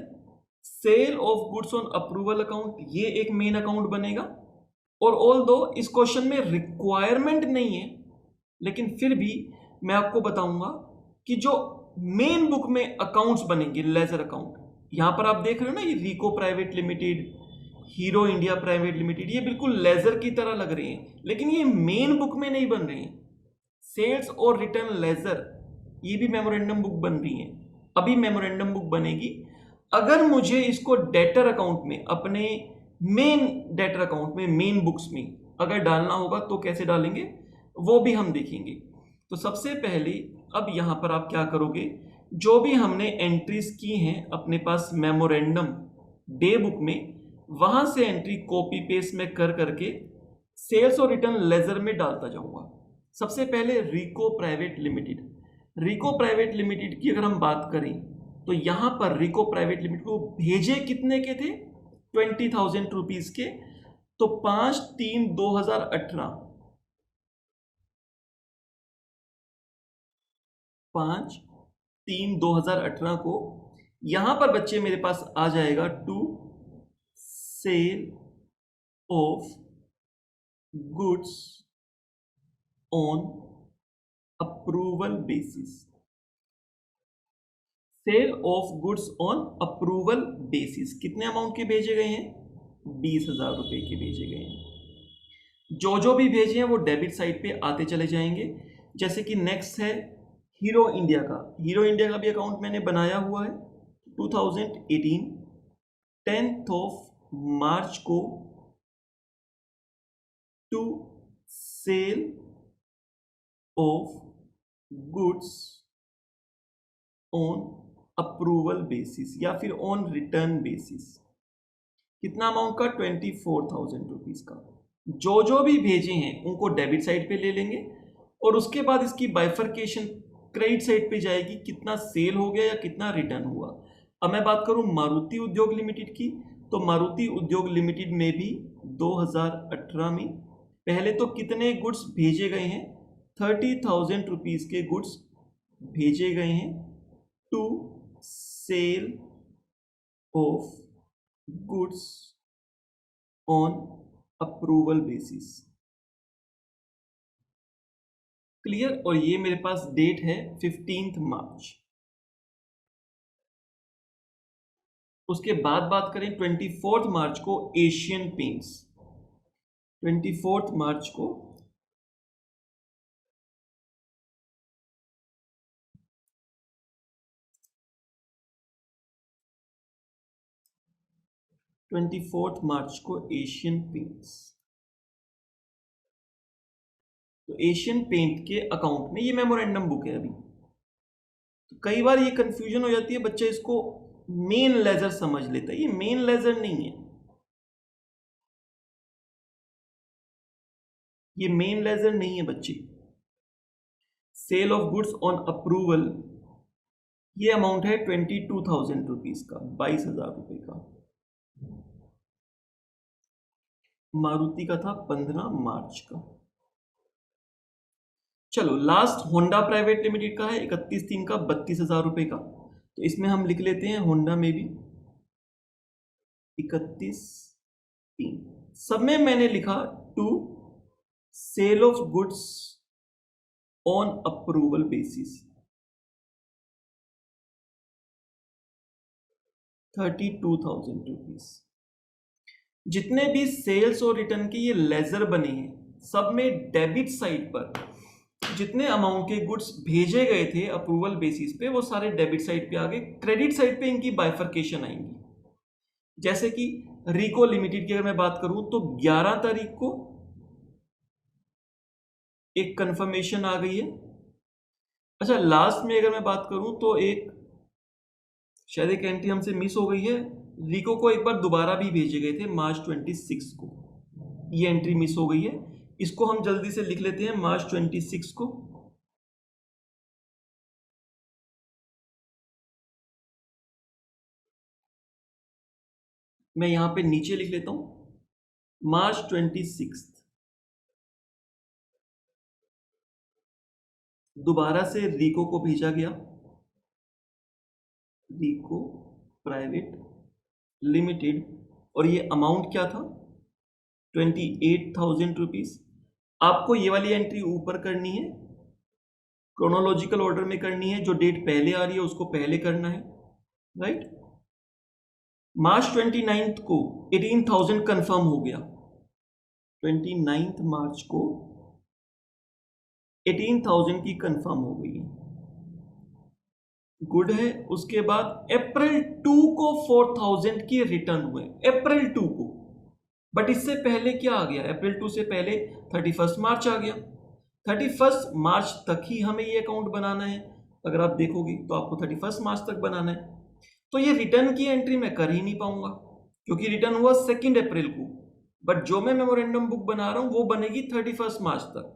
Sale of goods on approval account ये एक मेन अकाउंट बनेगा। और ऑल दो इस क्वेश्चन में रिक्वायरमेंट नहीं है, लेकिन फिर भी मैं आपको बताऊंगा कि जो मेन बुक में अकाउंट्स बनेंगे, लेजर अकाउंट, यहां पर आप देख रहे हो ना, ये RIICO private limited, hero India private limited, ये बिल्कुल लेजर की तरह लग रहे हैं, लेकिन ये मेन बुक में नहीं बन रहे हैं। सेल्स और रिटर्न लेजर ये भी मेमोरेंडम बुक बन रही है। अभी मेमोरेंडम बुक बनेगी। अगर मुझे इसको डेटर अकाउंट में, अपने मेन डेटर अकाउंट में, मेन बुक्स में अगर डालना होगा तो कैसे डालेंगे वो भी हम देखेंगे। तो सबसे पहले अब यहां पर आप क्या करोगे, जो भी हमने एंट्रीज की हैं अपने पास मेमोरेंडम डे बुक में, वहां से एंट्री कॉपी पेस्ट में कर करके सेल्स और रिटर्न लेजर में डालता जाऊंगा। सबसे पहले रिको प्राइवेट लिमिटेड, रिको प्राइवेट लिमिटेड की अगर हम बात करें तो यहां पर रिको प्राइवेट लिमिटेड को भेजे कितने के थे, 20,000 रुपीज के। तो 5/3/2018, 5/3/2018 को यहां पर बच्चे मेरे पास आ जाएगा to sale of goods on approval basis, sale of goods on approval basis. कितने अमाउंट के भेजे गए हैं, 20,000 रुपए के भेजे गए हैं। जो भी भेजे हैं वो डेबिट साइड पे आते चले जाएंगे। जैसे कि नेक्स्ट है हीरो इंडिया का, हीरो इंडिया का भी अकाउंट मैंने बनाया हुआ है। 2018 10th ऑफ मार्च को to sale of goods on approval basis या फिर ऑन रिटर्न बेसिस। कितना अमाउंट का, 24,000 रुपीज का। जो भी भेजे हैं उनको डेबिट साइड पे ले लेंगे और उसके बाद इसकी बाइफर्केशन क्रेडिट साइड पे जाएगी, कितना सेल हो गया या कितना रिटर्न हुआ। अब मैं बात करूं मारुति उद्योग लिमिटेड की, तो मारुति उद्योग लिमिटेड में भी 2018 में पहले तो कितने गुड्स भेजे गए हैं, 30,000 रुपीज के गुड्स भेजे गए हैं to sale of goods on approval basis. Clear. और ये मेरे पास डेट है 15 मार्च। उसके बाद बात करें 24 मार्च को एशियन पेंट्स, 24 मार्च को एशियन पेंट्स। तो एशियन पेंट के अकाउंट में ये मेमोरेंडम बुक है अभी। तो कई बार ये कंफ्यूजन हो जाती है, बच्चा इसको मेन लेजर समझ लेता है, ये मेन लेजर नहीं है, ये मेन लेजर नहीं है बच्चे। Sale of goods on approval, ये अमाउंट है 22,000 रुपीज का, 22,000 रुपए का। मारुति का था 15 मार्च का। चलो लास्ट होंडा प्राइवेट लिमिटेड का है 31/3 का, 32,000 रुपए का। तो इसमें हम लिख लेते हैं होंडा में भी 31/3। सब में मैंने लिखा to sale of goods on approval basis, 32,000 rupees. जितने भी सेल्स और रिटर्न के ये लेजर बने हैं सब में डेबिट साइड पर जितने अमाउंट के गुड्स भेजे गए थे अप्रूवल बेसिस पे वो सारे डेबिट साइड पे आ गए। क्रेडिट साइड पे इनकी बाइफर्केशन आएंगी। जैसे कि रिको लिमिटेड की अगर मैं बात करूं तो 11 तारीख को एक कंफर्मेशन आ गई है। अच्छा लास्ट में अगर मैं बात करूं तो एक शायद एक एंट्री हमसे मिस हो गई है, रिको को एक बार दोबारा भी भेजे गए थे मार्च 26 को, ये एंट्री मिस हो गई है। इसको हम जल्दी से लिख लेते हैं मार्च 26 को। मैं यहां पे नीचे लिख लेता हूं मार्च 26 दोबारा से रिको को भेजा गया, रिको प्राइवेट लिमिटेड, और ये अमाउंट क्या था, 28,000 रुपीज। आपको ये वाली एंट्री ऊपर करनी है, क्रोनोलॉजिकल ऑर्डर में करनी है, जो डेट पहले आ रही है उसको पहले करना है, राइट। मार्च 29 को 18,000 कंफर्म हो गया, 29 मार्च को 18,000 की कंफर्म हो गई है। गुड है। उसके बाद अप्रैल 2 को 4000 की रिटर्न हुए, अप्रैल 2 को। बट इससे पहले क्या आ गया, अप्रैल 2 से पहले 31 मार्च आ गया। 31 मार्च तक ही हमें ये अकाउंट बनाना है। अगर आप देखोगे तो आपको 31 मार्च तक बनाना है। तो ये रिटर्न की एंट्री मैं कर ही नहीं पाऊंगा क्योंकि रिटर्न हुआ 2 अप्रैल को। बट जो मैं मेमोरेंडम बुक बना रहा हूं वो बनेगी 31 मार्च तक।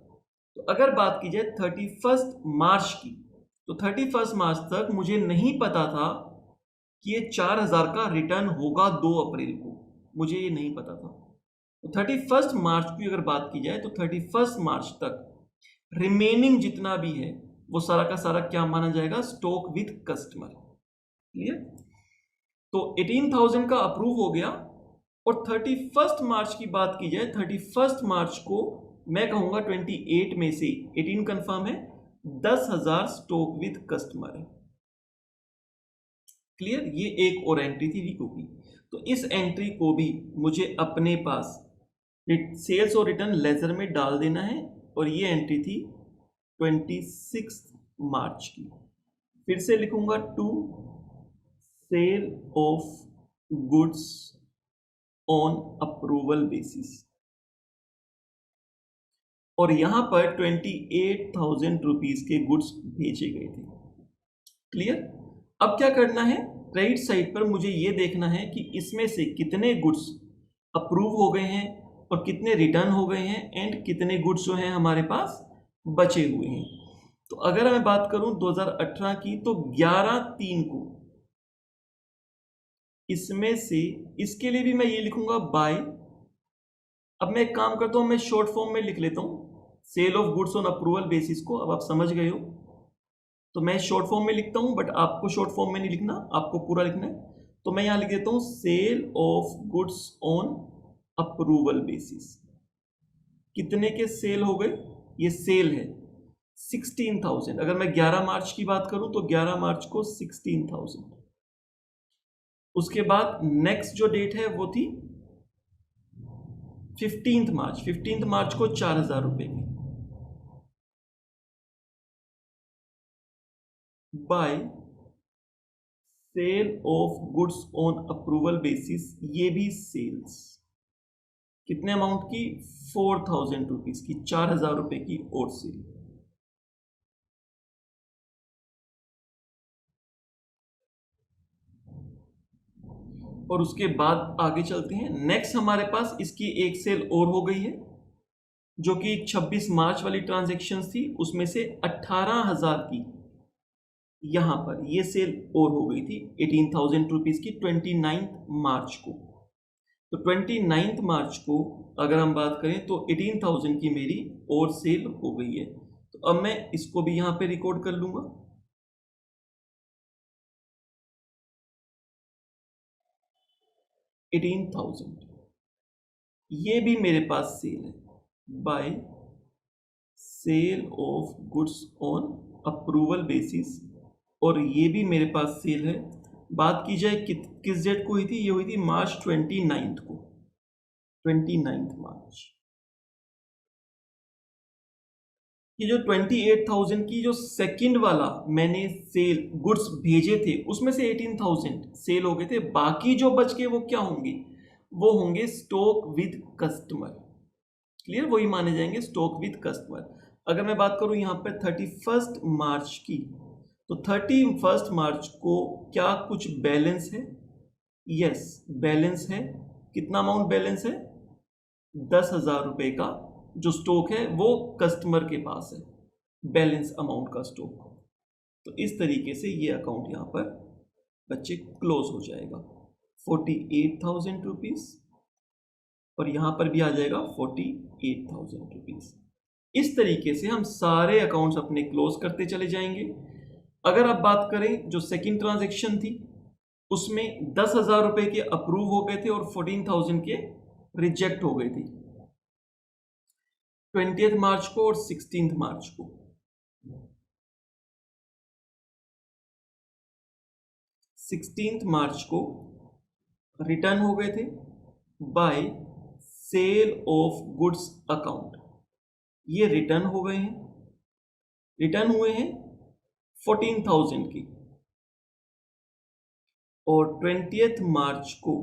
तो अगर बात की जाए 31 मार्च की, तो 31 मार्च तक मुझे नहीं पता था कि ये 4000 का रिटर्न होगा 2 अप्रैल को, मुझे ये नहीं पता था। तो 31 मार्च की अगर बात की जाए तो 31 मार्च तक रिमेनिंग जितना भी है वो सारा का सारा क्या माना जाएगा, स्टॉक विद कस्टमर। क्लियर। तो 18,000 का अप्रूव हो गया। और 31 मार्च की बात की जाए, 31 मार्च को मैं कहूंगा 28 में से 18 कंफर्म है, 10,000 स्टॉक विद कस्टमर है। क्लियर। ये एक और एंट्री थी रिको की। तो इस एंट्री को भी मुझे अपने पास सेल्स और रिटर्न लेजर में डाल देना है। और ये एंट्री थी 26 मार्च की। फिर से लिखूंगा to sale of goods on approval basis. और यहां पर 28,000 रुपीज के गुड्स भेजे गए थे। क्लियर। अब क्या करना है, क्रेडिट साइड पर मुझे ये देखना है कि इसमें से कितने गुड्स अप्रूव हो गए हैं और कितने रिटर्न हो गए हैं एंड कितने गुड्स जो हैं हमारे पास बचे हुए हैं। तो अगर मैं बात करूं 2018 की, तो 11/3 को इसमें से, इसके लिए भी मैं ये लिखूंगा बाय। अब मैं एक काम करता हूं, मैं शॉर्ट फॉर्म में लिख लेता हूं sale of goods on approval basis को। अब आप समझ गए हो। तो मैं शॉर्ट फॉर्म में लिखता हूं, बट आपको शॉर्ट फॉर्म में नहीं लिखना, आपको पूरा लिखना है। तो मैं यहां लिख देता हूं sale of goods on approval basis. कितने के सेल हो गए, ये सेल है 16,000। अगर मैं 11 मार्च की बात करूं तो 11 मार्च को 16,000। उसके बाद नेक्स्ट जो डेट है वो थी 15 मार्च। 15 मार्च को 4,000 रुपए की by sale of goods on approval basis, ये भी सेल्स कितने अमाउंट की, 4,000 रुपीज की, 4,000 रुपए की और सेल। और उसके बाद आगे चलते हैं। नेक्स्ट हमारे पास इसकी एक सेल और हो गई है जो कि 26 मार्च वाली ट्रांजेक्शन थी, उसमें से 18,000 की यहां पर ये सेल और हो गई थी 18,000 रुपीज की 29 मार्च को। तो 29 मार्च को अगर हम बात करें तो 18,000 की मेरी और सेल हो गई है। तो अब मैं इसको भी यहां पे रिकॉर्ड कर लूंगा। 18,000 ये भी मेरे पास सेल है by sale of goods on approval basis. और ये भी मेरे पास सेल है। बात की जाए किस डेट को हुई थी, ये हुई थी मार्च 29 को, 29 मार्च। ये जो 28,000 की जो सेकंड वाला मैंने सेल गुड्स भेजे थे उसमें से 18,000 सेल हो गए थे। बाकी जो बच के वो क्या होंगे, वो होंगे स्टॉक विद कस्टमर। क्लियर, वही माने जाएंगे स्टॉक विद कस्टमर। अगर मैं बात करूं यहां पर 31 मार्च की, तो 31 मार्च को क्या कुछ बैलेंस है, यस बैलेंस है। कितना अमाउंट बैलेंस है, 10,000 रुपए का जो स्टॉक है वो कस्टमर के पास है, बैलेंस अमाउंट का स्टॉक। तो इस तरीके से ये अकाउंट यहां पर बच्चे क्लोज हो जाएगा 48,000 रुपीज। और यहां पर भी आ जाएगा 48,000 रुपीज। इस तरीके से हम सारे अकाउंट्स अपने क्लोज करते चले जाएंगे। अगर आप बात करें जो सेकंड ट्रांजैक्शन थी उसमें 10,000 रुपए के अप्रूव हो गए थे और 14,000 के रिजेक्ट हो गए थे 20 मार्च को और 16 मार्च को। 16 मार्च को रिटर्न हो गए थे by sale of goods account. ये रिटर्न हो गए हैं, रिटर्न हुए हैं 14,000 की। और 20th मार्च को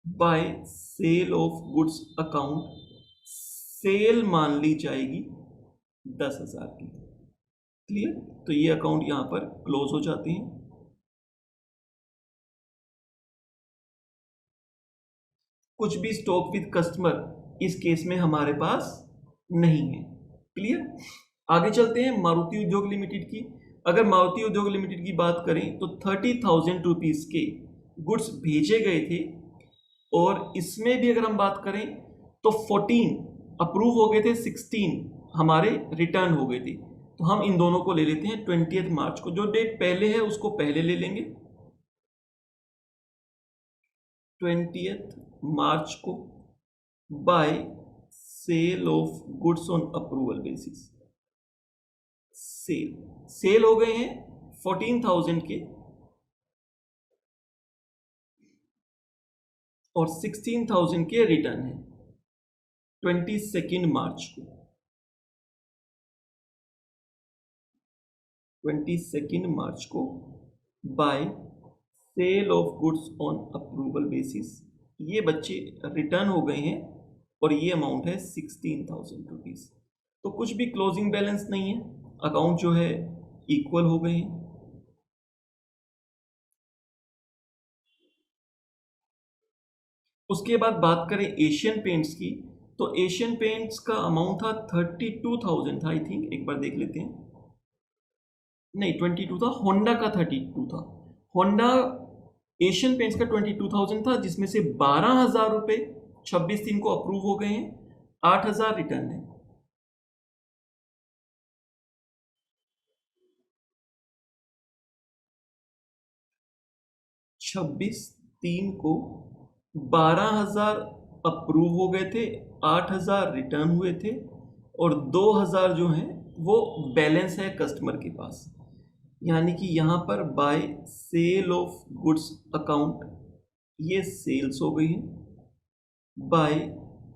by sale of goods account sale मान ली जाएगी 10,000 की। क्लियर? तो ये अकाउंट यहां पर क्लोज हो जाते हैं। कुछ भी स्टॉक विद कस्टमर इस केस में हमारे पास नहीं है। क्लियर? आगे चलते हैं मारुति उद्योग लिमिटेड की। अगर मारुति उद्योग लिमिटेड की बात करें तो 30,000 रुपीज के गुड्स भेजे गए थे और इसमें भी अगर हम बात करें तो 14 अप्रूव हो गए थे, 16 हमारे रिटर्न हो गए थे। तो हम इन दोनों को ले लेते हैं 20th मार्च को। जो डेट पहले है उसको पहले ले लेंगे, 20th मार्च को by sale of goods on approval basis. Sale हो गए हैं 14,000 के और 16,000 के रिटर्न है 22 मार्च को। 22 मार्च को by sale of goods on approval basis ये बच्चे रिटर्न हो गए हैं और ये अमाउंट है 16,000 रुपीज। तो कुछ भी क्लोजिंग बैलेंस नहीं है, अकाउंट जो है इक्वल हो गए हैं। उसके बाद बात करें एशियन पेंट्स की, तो एशियन पेंट्स का अमाउंट था 32,000 था आई थिंक, एक बार देख लेते हैं। नहीं 22 था, होंडा का 32 था। होंडा एशियन पेंट्स का 22,000 था, जिसमें से 12,000 रुपए 26 को अप्रूव हो गए हैं, 8,000 रिटर्न है। छब्बीस तीन को 12,000 अप्रूव हो गए थे, 8,000 रिटर्न हुए थे और 2,000 जो हैं वो बैलेंस है कस्टमर के पास। यानी कि यहां पर by sale of goods account ये सेल्स हो गई है, by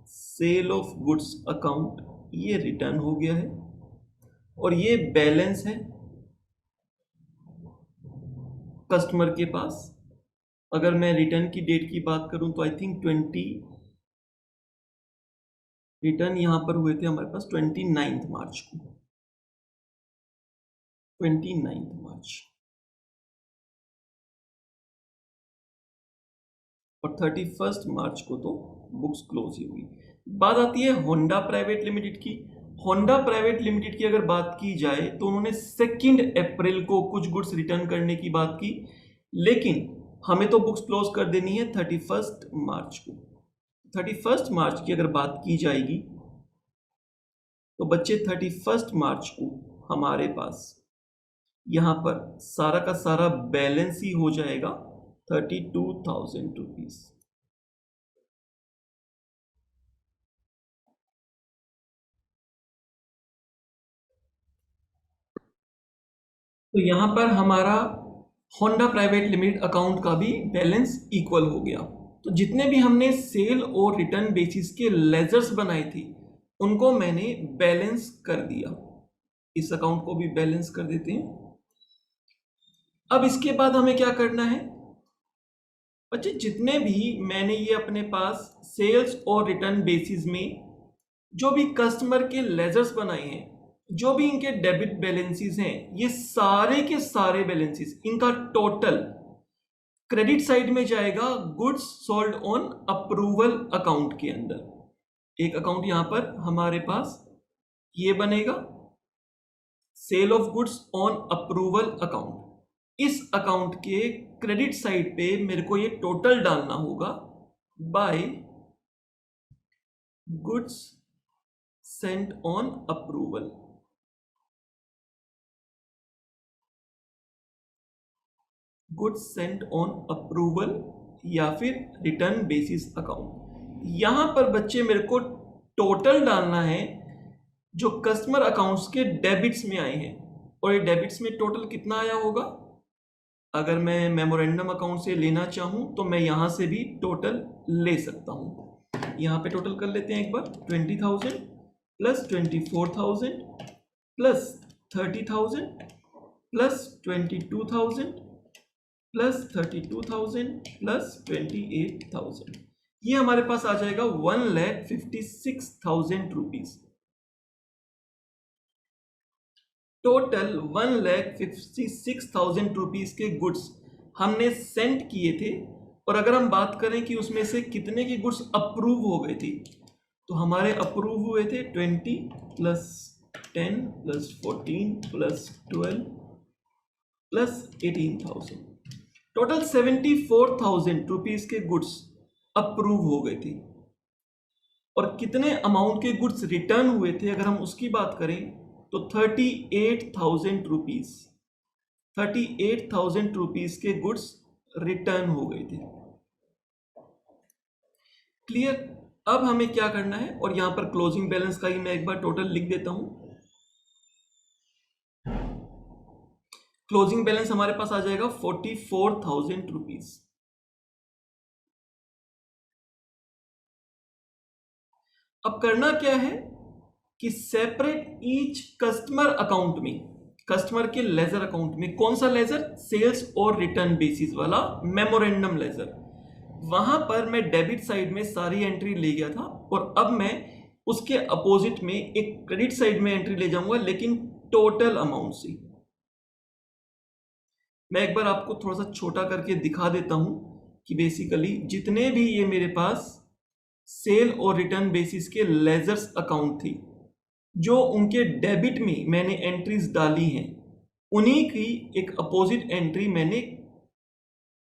sale of goods account ये रिटर्न हो गया है और ये बैलेंस है कस्टमर के पास। अगर मैं रिटर्न की डेट की बात करूं तो आई थिंक 20 रिटर्न यहां पर हुए थे हमारे पास 29 मार्च को, 29 मार्च और 31 मार्च को तो बुक्स क्लोज ही हुई। बात आती है होंडा प्राइवेट लिमिटेड की। होंडा प्राइवेट लिमिटेड की अगर बात की जाए तो उन्होंने 2 अप्रैल को कुछ गुड्स रिटर्न करने की बात की, लेकिन हमें तो बुक्स क्लोज कर देनी है 31 मार्च को। 31 मार्च की अगर बात की जाएगी तो बच्चे 31 मार्च को हमारे पास यहां पर सारा का सारा बैलेंस ही हो जाएगा 32,000 रुपीज। तो यहां पर हमारा होंडा प्राइवेट लिमिटेड अकाउंट का भी बैलेंस इक्वल हो गया। तो जितने भी हमने सेल और रिटर्न बेसिस के लेजर्स बनाए थे उनको मैंने बैलेंस कर दिया। इस अकाउंट को भी बैलेंस कर देते हैं। अब इसके बाद हमें क्या करना है बच्चे, जितने भी मैंने ये अपने पास सेल्स और रिटर्न बेसिस में जो भी कस्टमर के लेजर्स बनाए हैं, जो भी इनके डेबिट बैलेंसेस हैं, ये सारे के सारे बैलेंसेस इनका टोटल क्रेडिट साइड में जाएगा goods sold on approval account के अंदर। एक अकाउंट यहां पर हमारे पास ये बनेगा sale of goods on approval account. इस अकाउंट के क्रेडिट साइड पे मेरे को ये टोटल डालना होगा by goods sent on approval. Goods sent on approval या फिर रिटर्न बेसिस अकाउंट। यहां पर बच्चे मेरे को टोटल डालना है जो कस्टमर अकाउंट्स के डेबिट्स में आए हैं, और ये डेबिट्स में टोटल कितना आया होगा। अगर मैं मेमोरेंडम अकाउंट से लेना चाहूं तो मैं यहां से भी टोटल ले सकता हूं। यहां पे टोटल कर लेते हैं एक बार, 20,000 plus 24,000 plus 30,000 plus 22,000 plus 32,000 plus 28,000, ये हमारे पास आ जाएगा 1,56,000 रुपीज। टोटल 1,56,000 रुपीज के गुड्स हमने सेंड किए थे। और अगर हम बात करें कि उसमें से कितने की गुड्स अप्रूव हो गए थे, तो हमारे अप्रूव हुए थे 20 plus 10 plus 14 plus 12 plus 18,000, total 74,000 rupees के गुड्स अप्रूव हो गए थे। और कितने अमाउंट के गुड्स रिटर्न हुए थे अगर हम उसकी बात करें तो 38,000 रुपीज, 38,000 रुपीज के गुड्स रिटर्न हो गए थे। क्लियर? अब हमें क्या करना है, और यहां पर क्लोजिंग बैलेंस का ही मैं एक बार टोटल लिख देता हूं। क्लोजिंग बैलेंस हमारे पास आ जाएगा 44,000 रुपीज। अब करना क्या है कि सेपरेट ईच कस्टमर अकाउंट में, कस्टमर के लेजर अकाउंट में, कौन सा लेजर? सेल्स और रिटर्न बेसिस वाला मेमोरेंडम लेजर, वहां पर मैं डेबिट साइड में सारी एंट्री ले गया था और अब मैं उसके अपोजिट में एक क्रेडिट साइड में एंट्री ले जाऊंगा, लेकिन टोटल अमाउंट से। मैं एक बार आपको थोड़ा सा छोटा करके दिखा देता हूं कि बेसिकली जितने भी ये मेरे पास सेल और रिटर्न बेसिस के लेजर्स अकाउंट थी, जो उनके डेबिट में मैंने एंट्रीज डाली हैं, उन्हीं की एक अपोजिट एंट्री मैंने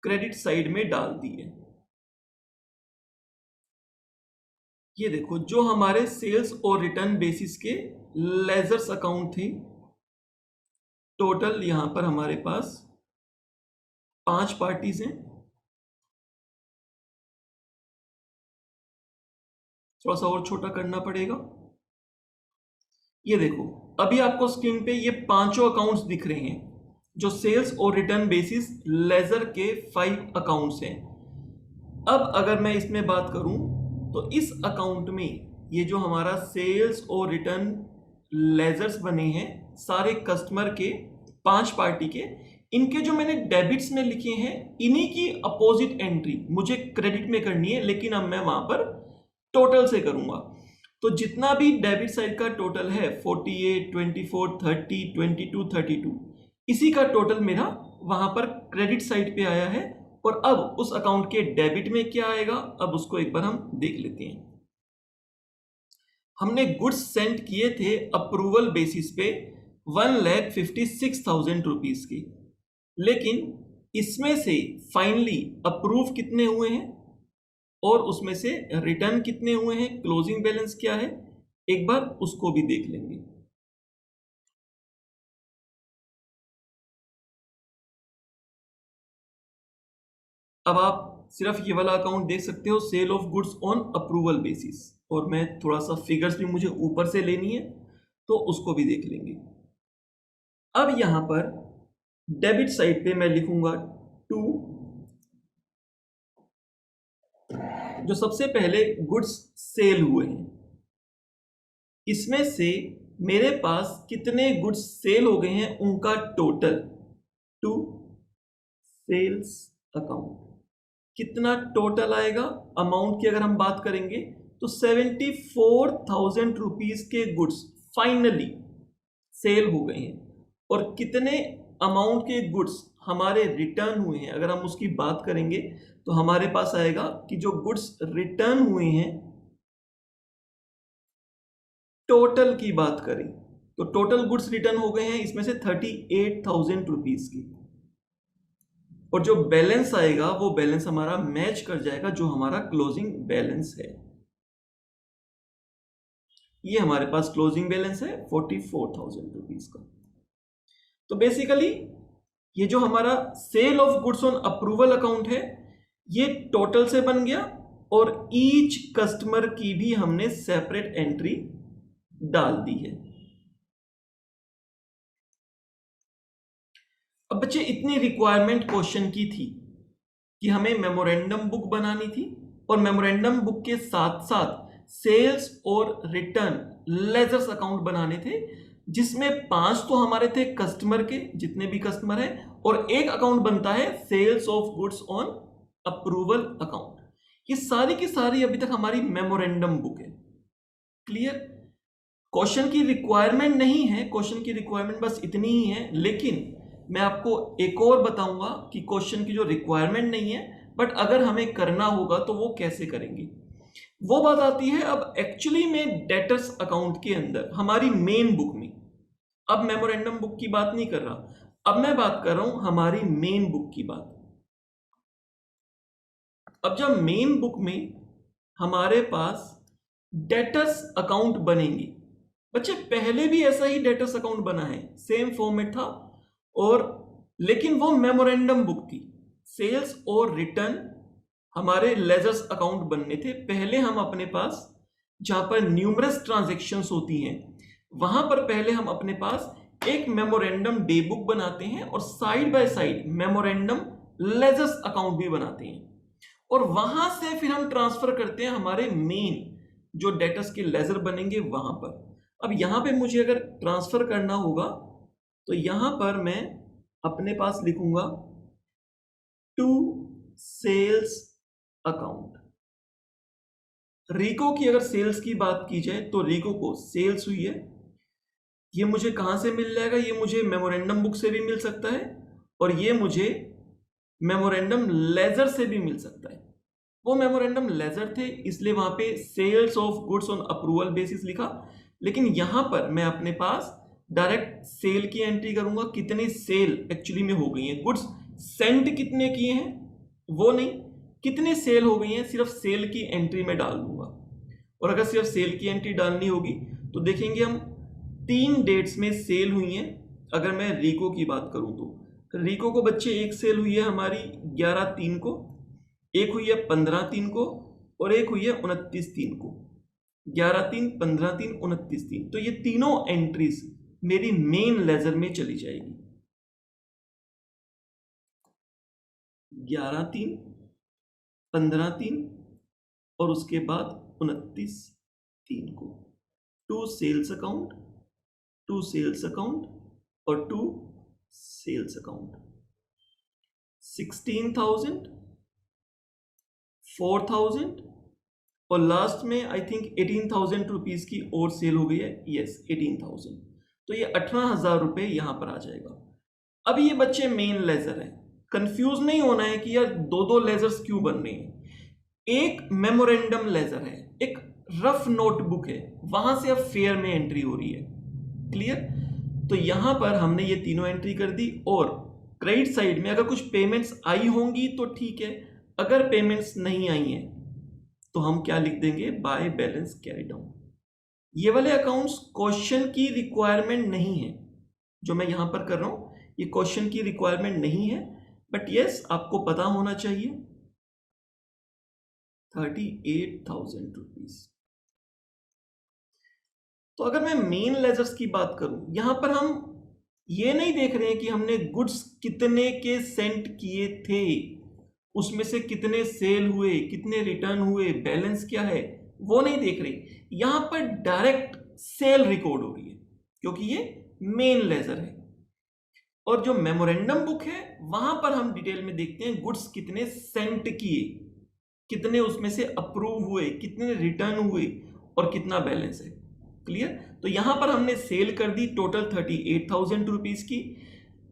क्रेडिट साइड में डाल दी है। ये देखो, जो हमारे सेल्स और रिटर्न बेसिस के लेजर्स अकाउंट थे, टोटल यहां पर हमारे पास 5 पार्टीज हैं। थोड़ा सा और छोटा करना पड़ेगा। ये देखो, अभी आपको स्क्रीन पे ये पांचों अकाउंट्स दिख रहे हैं, जो सेल्स और रिटर्न बेसिस लेजर के 5 अकाउंट्स हैं। अब अगर मैं इसमें बात करूं तो इस अकाउंट में ये जो हमारा सेल्स और रिटर्न लेजर्स बने हैं सारे कस्टमर के 5 पार्टी के, इनके जो मैंने डेबिट्स में लिखे हैं, इन्हीं की अपोजिट एंट्री मुझे क्रेडिट में करनी है, लेकिन अब मैं वहां पर टोटल से करूंगा। तो जितना भी डेबिट साइड का टोटल है 48, 24, 30, 22, 32, इसी का टोटल मेरा वहां पर क्रेडिट साइड पे आया है। और अब उस अकाउंट के डेबिट में क्या आएगा, अब उसको एक बार हम देख लेते हैं। हमने गुड्स सेंड किए थे अप्रूवल बेसिस पे 1,56,000 रुपीज की, लेकिन इसमें से फाइनली अप्रूव कितने हुए हैं और उसमें से रिटर्न कितने हुए हैं, क्लोजिंग बैलेंस क्या है, एक बार उसको भी देख लेंगे। अब आप सिर्फ ये वाला अकाउंट देख सकते हो, sale of goods on approval basis, और मैं थोड़ा सा फिगर्स भी मुझे ऊपर से लेनी है तो उसको भी देख लेंगे। अब यहां पर डेबिट साइड पे मैं लिखूंगा 2, जो सबसे पहले गुड्स सेल हुए हैं, इसमें से मेरे पास कितने गुड्स सेल हो गए हैं उनका टोटल, टू सेल्स अकाउंट, कितना टोटल आएगा अमाउंट की अगर हम बात करेंगे तो 74,000 रुपीज के गुड्स फाइनली सेल हो गए हैं। और कितने अमाउंट के गुड्स हमारे रिटर्न हुए हैं अगर हम उसकी बात करेंगे तो हमारे पास आएगा कि जो गुड्स रिटर्न हुए हैं, टोटल की बात करें तो टोटल गुड्स रिटर्न हो गए हैं इसमें से 38,000 रुपीज की, और जो बैलेंस आएगा वो बैलेंस हमारा मैच कर जाएगा जो हमारा क्लोजिंग बैलेंस है। ये हमारे पास क्लोजिंग बैलेंस है 44,000 रुपीज का। तो बेसिकली ये जो हमारा sale of goods on approval account है, ये टोटल से बन गया और ईच कस्टमर की भी हमने सेपरेट एंट्री डाल दी है। अब बच्चे, इतनी रिक्वायरमेंट क्वेश्चन की थी कि हमें मेमोरेंडम बुक बनानी थी और मेमोरेंडम बुक के साथ साथ सेल्स और रिटर्न लेजर्स अकाउंट बनाने थे, जिसमें 5 तो हमारे थे कस्टमर के, जितने भी कस्टमर हैं, और एक अकाउंट बनता है sales of goods on approval account. ये सारी की सारी अभी तक हमारी मेमोरेंडम बुक है। क्लियर? क्वेश्चन की रिक्वायरमेंट नहीं है, क्वेश्चन की रिक्वायरमेंट बस इतनी ही है, लेकिन मैं आपको एक और बताऊंगा कि क्वेश्चन की जो रिक्वायरमेंट नहीं है बट अगर हमें करना होगा तो वो कैसे करेंगे। वो बात आती है अब एक्चुअली में डेटर्स अकाउंट के अंदर हमारी मेन बुक में। अब मेमोरेंडम बुक की बात नहीं कर रहा, अब मैं बात कर रहा हूं हमारी मेन बुक की बात। अब जब मेन बुक में हमारे पास डेटर्स अकाउंट बनेंगे, बच्चे पहले भी ऐसा ही डेटर्स अकाउंट बना है, सेम फॉर्मेट था, और लेकिन वो मेमोरेंडम बुक थी। सेल्स और रिटर्न हमारे लेजर्स अकाउंट बनने थे। पहले हम अपने पास जहां पर न्यूमरस ट्रांजैक्शंस होती हैं वहां पर पहले हम अपने पास एक मेमोरेंडम डे बुक बनाते हैं और side by side memorandum ledgers account भी बनाते हैं, और वहां से फिर हम ट्रांसफर करते हैं हमारे मेन जो डेटर्स के लेजर बनेंगे वहां पर। अब यहां पे मुझे अगर ट्रांसफर करना होगा तो यहां पर मैं अपने पास लिखूंगा टू सेल्स अकाउंट। रिको की अगर सेल्स की बात की जाए तो रिको को सेल्स हुई है, ये मुझे कहां से मिल जाएगा? ये मुझे मेमोरेंडम बुक से भी मिल सकता है और ये मुझे मेमोरेंडम लेजर से भी मिल सकता है। वो मेमोरेंडम लेजर थे इसलिए वहां पे sales of goods on approval basis लिखा, लेकिन यहां पर मैं अपने पास डायरेक्ट सेल की एंट्री करूंगा। कितनी सेल एक्चुअली में हो गई हैं, गुड्स सेंड कितने किए हैं वो नहीं, कितने सेल हो गई हैं सिर्फ सेल की एंट्री में डाल दूंगा। और अगर सिर्फ सेल की एंट्री डालनी होगी तो देखेंगे हम 3 डेट्स में सेल हुई हैं। अगर मैं रीको की बात करूं तो रीको को बच्चे एक सेल हुई है हमारी 11/3 को, एक हुई है 15/3 को, और एक हुई है 29/3 को। 11/3, 15/3, 29/3, तो ये तीनों एंट्रीज मेरी मेन लेजर में चली जाएगी। 11/3, 15/3 और उसके बाद 29/3 को to sales account, to sales account और टू सेल्स अकाउंट। 16,000, 4,000 और लास्ट में आई थिंक 18,000 रुपीज की और सेल हो गई है। यस 18,000, तो ये 18,000 रुपए यहां पर आ जाएगा। अब ये बच्चे मेन लेजर है, कंफ्यूज नहीं होना है कि यार दो दो लेजर्स क्यों बन रहे हैं। एक मेमोरेंडम लेजर है, एक रफ नोटबुक है, वहां से अब फेयर में एंट्री हो रही है। क्लियर? तो यहां पर हमने ये तीनों एंट्री कर दी, और क्रेडिट साइड में अगर कुछ पेमेंट्स आई होंगी तो ठीक है, अगर पेमेंट्स नहीं आई हैं तो हम क्या लिख देंगे? Bye balance carry down. ये वाले अकाउंट्स क्वेश्चन की रिक्वायरमेंट नहीं है जो मैं यहां पर कर रहा हूं, ये क्वेश्चन की रिक्वायरमेंट नहीं है, बट यस आपको पता होना चाहिए। 38,000 रुपीज। तो अगर मैं मेन लेजर्स की बात करूं, यहां पर हम ये नहीं देख रहे हैं कि हमने गुड्स कितने के सेंट किए थे, उसमें से कितने सेल हुए, कितने रिटर्न हुए, बैलेंस क्या है, वो नहीं देख रहे। यहां पर डायरेक्ट सेल रिकॉर्ड हो रही है क्योंकि ये मेन लेजर है। और जो मेमोरेंडम बुक है वहां पर हम डिटेल में देखते हैं गुड्स कितने सेंट किए, कितने उसमें से अप्रूव हुए, कितने रिटर्न हुए और कितना बैलेंस है। क्लियर? तो यहां पर हमने सेल कर दी टोटल 38,000 रुपीज की।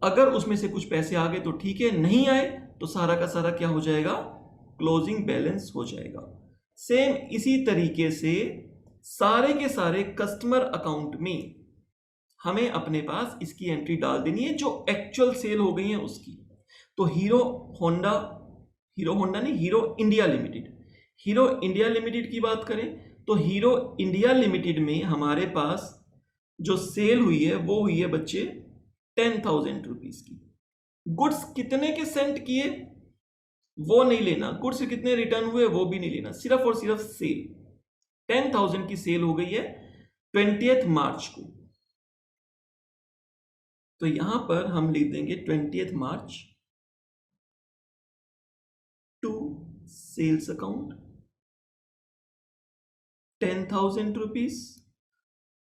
अगर उसमें से कुछ पैसे आ गए तो ठीक है, नहीं आए तो सारा का सारा क्या हो जाएगा? क्लोजिंग बैलेंस हो जाएगा। सेम इसी तरीके से सारे के सारे कस्टमर अकाउंट में हमें अपने पास इसकी एंट्री डाल देनी है जो एक्चुअल सेल हो गई है उसकी। तो हीरो होंडा, हीरो होंडा नहीं, hero India limited, hero India limited की बात करें तो हीरो इंडिया लिमिटेड में हमारे पास जो सेल हुई है वो हुई है बच्चे 10,000 रुपीज की। गुड्स कितने के सेंट किए वो नहीं लेना, गुड्स कितने रिटर्न हुए वो भी नहीं लेना, सिर्फ और सिर्फ सेल। 10,000 की सेल हो गई है 20th मार्च को, तो यहां पर हम लिख देंगे 20th March to sales account 10,000 rupees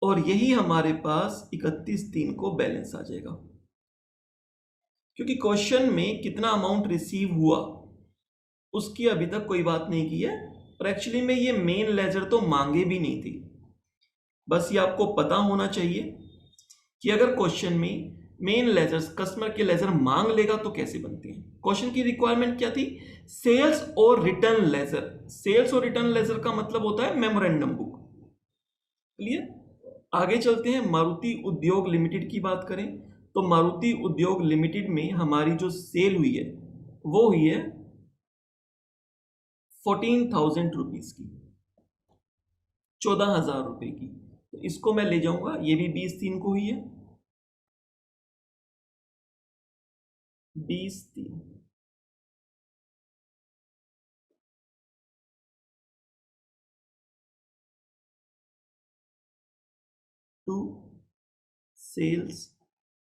और यही हमारे पास 31/3 को बैलेंस आ जाएगा, क्योंकि क्वेश्चन में कितना अमाउंट रिसीव हुआ उसकी अभी तक कोई बात नहीं की है, और एक्चुअली में ये मेन लेजर तो मांगे भी नहीं थी। बस ये आपको पता होना चाहिए कि अगर क्वेश्चन में मेन लेजर्स कस्टमर के लेजर मांग लेगा तो कैसे बनते हैं। क्वेश्चन की रिक्वायरमेंट क्या थी? सेल्स और रिटर्न लेजर। सेल्स और रिटर्न लेजर का मतलब होता है मेमोरेंडम बुक। क्लियर? आगे चलते हैं। मारुति उद्योग लिमिटेड की बात करें तो मारुति उद्योग लिमिटेड में हमारी जो सेल हुई है वो हुई है 14,000 रुपीज की, 14,000 रुपए की। तो इसको मैं ले जाऊंगा, ये भी 20/3 को हुई है, 20/3। टू सेल्स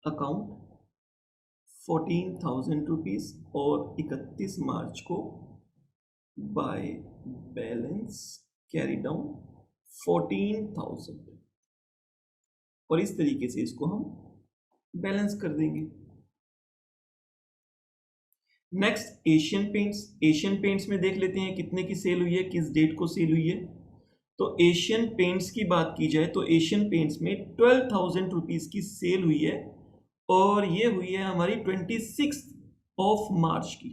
अकाउंट 14,000 रुपीज और 31 मार्च को बाय बैलेंस कैरी डाउन 14,000, और इस तरीके से इसको हम बैलेंस कर देंगे। Next Asian paints. Asian paints में देख लेते हैं कितने की सेल हुई है, किस डेट को सेल हुई है। तो एशियन पेंट्स की बात की जाए तो एशियन पेंट्स में 12,000 रुपीज की सेल हुई है, और ये हुई है हमारी 26 ऑफ मार्च की,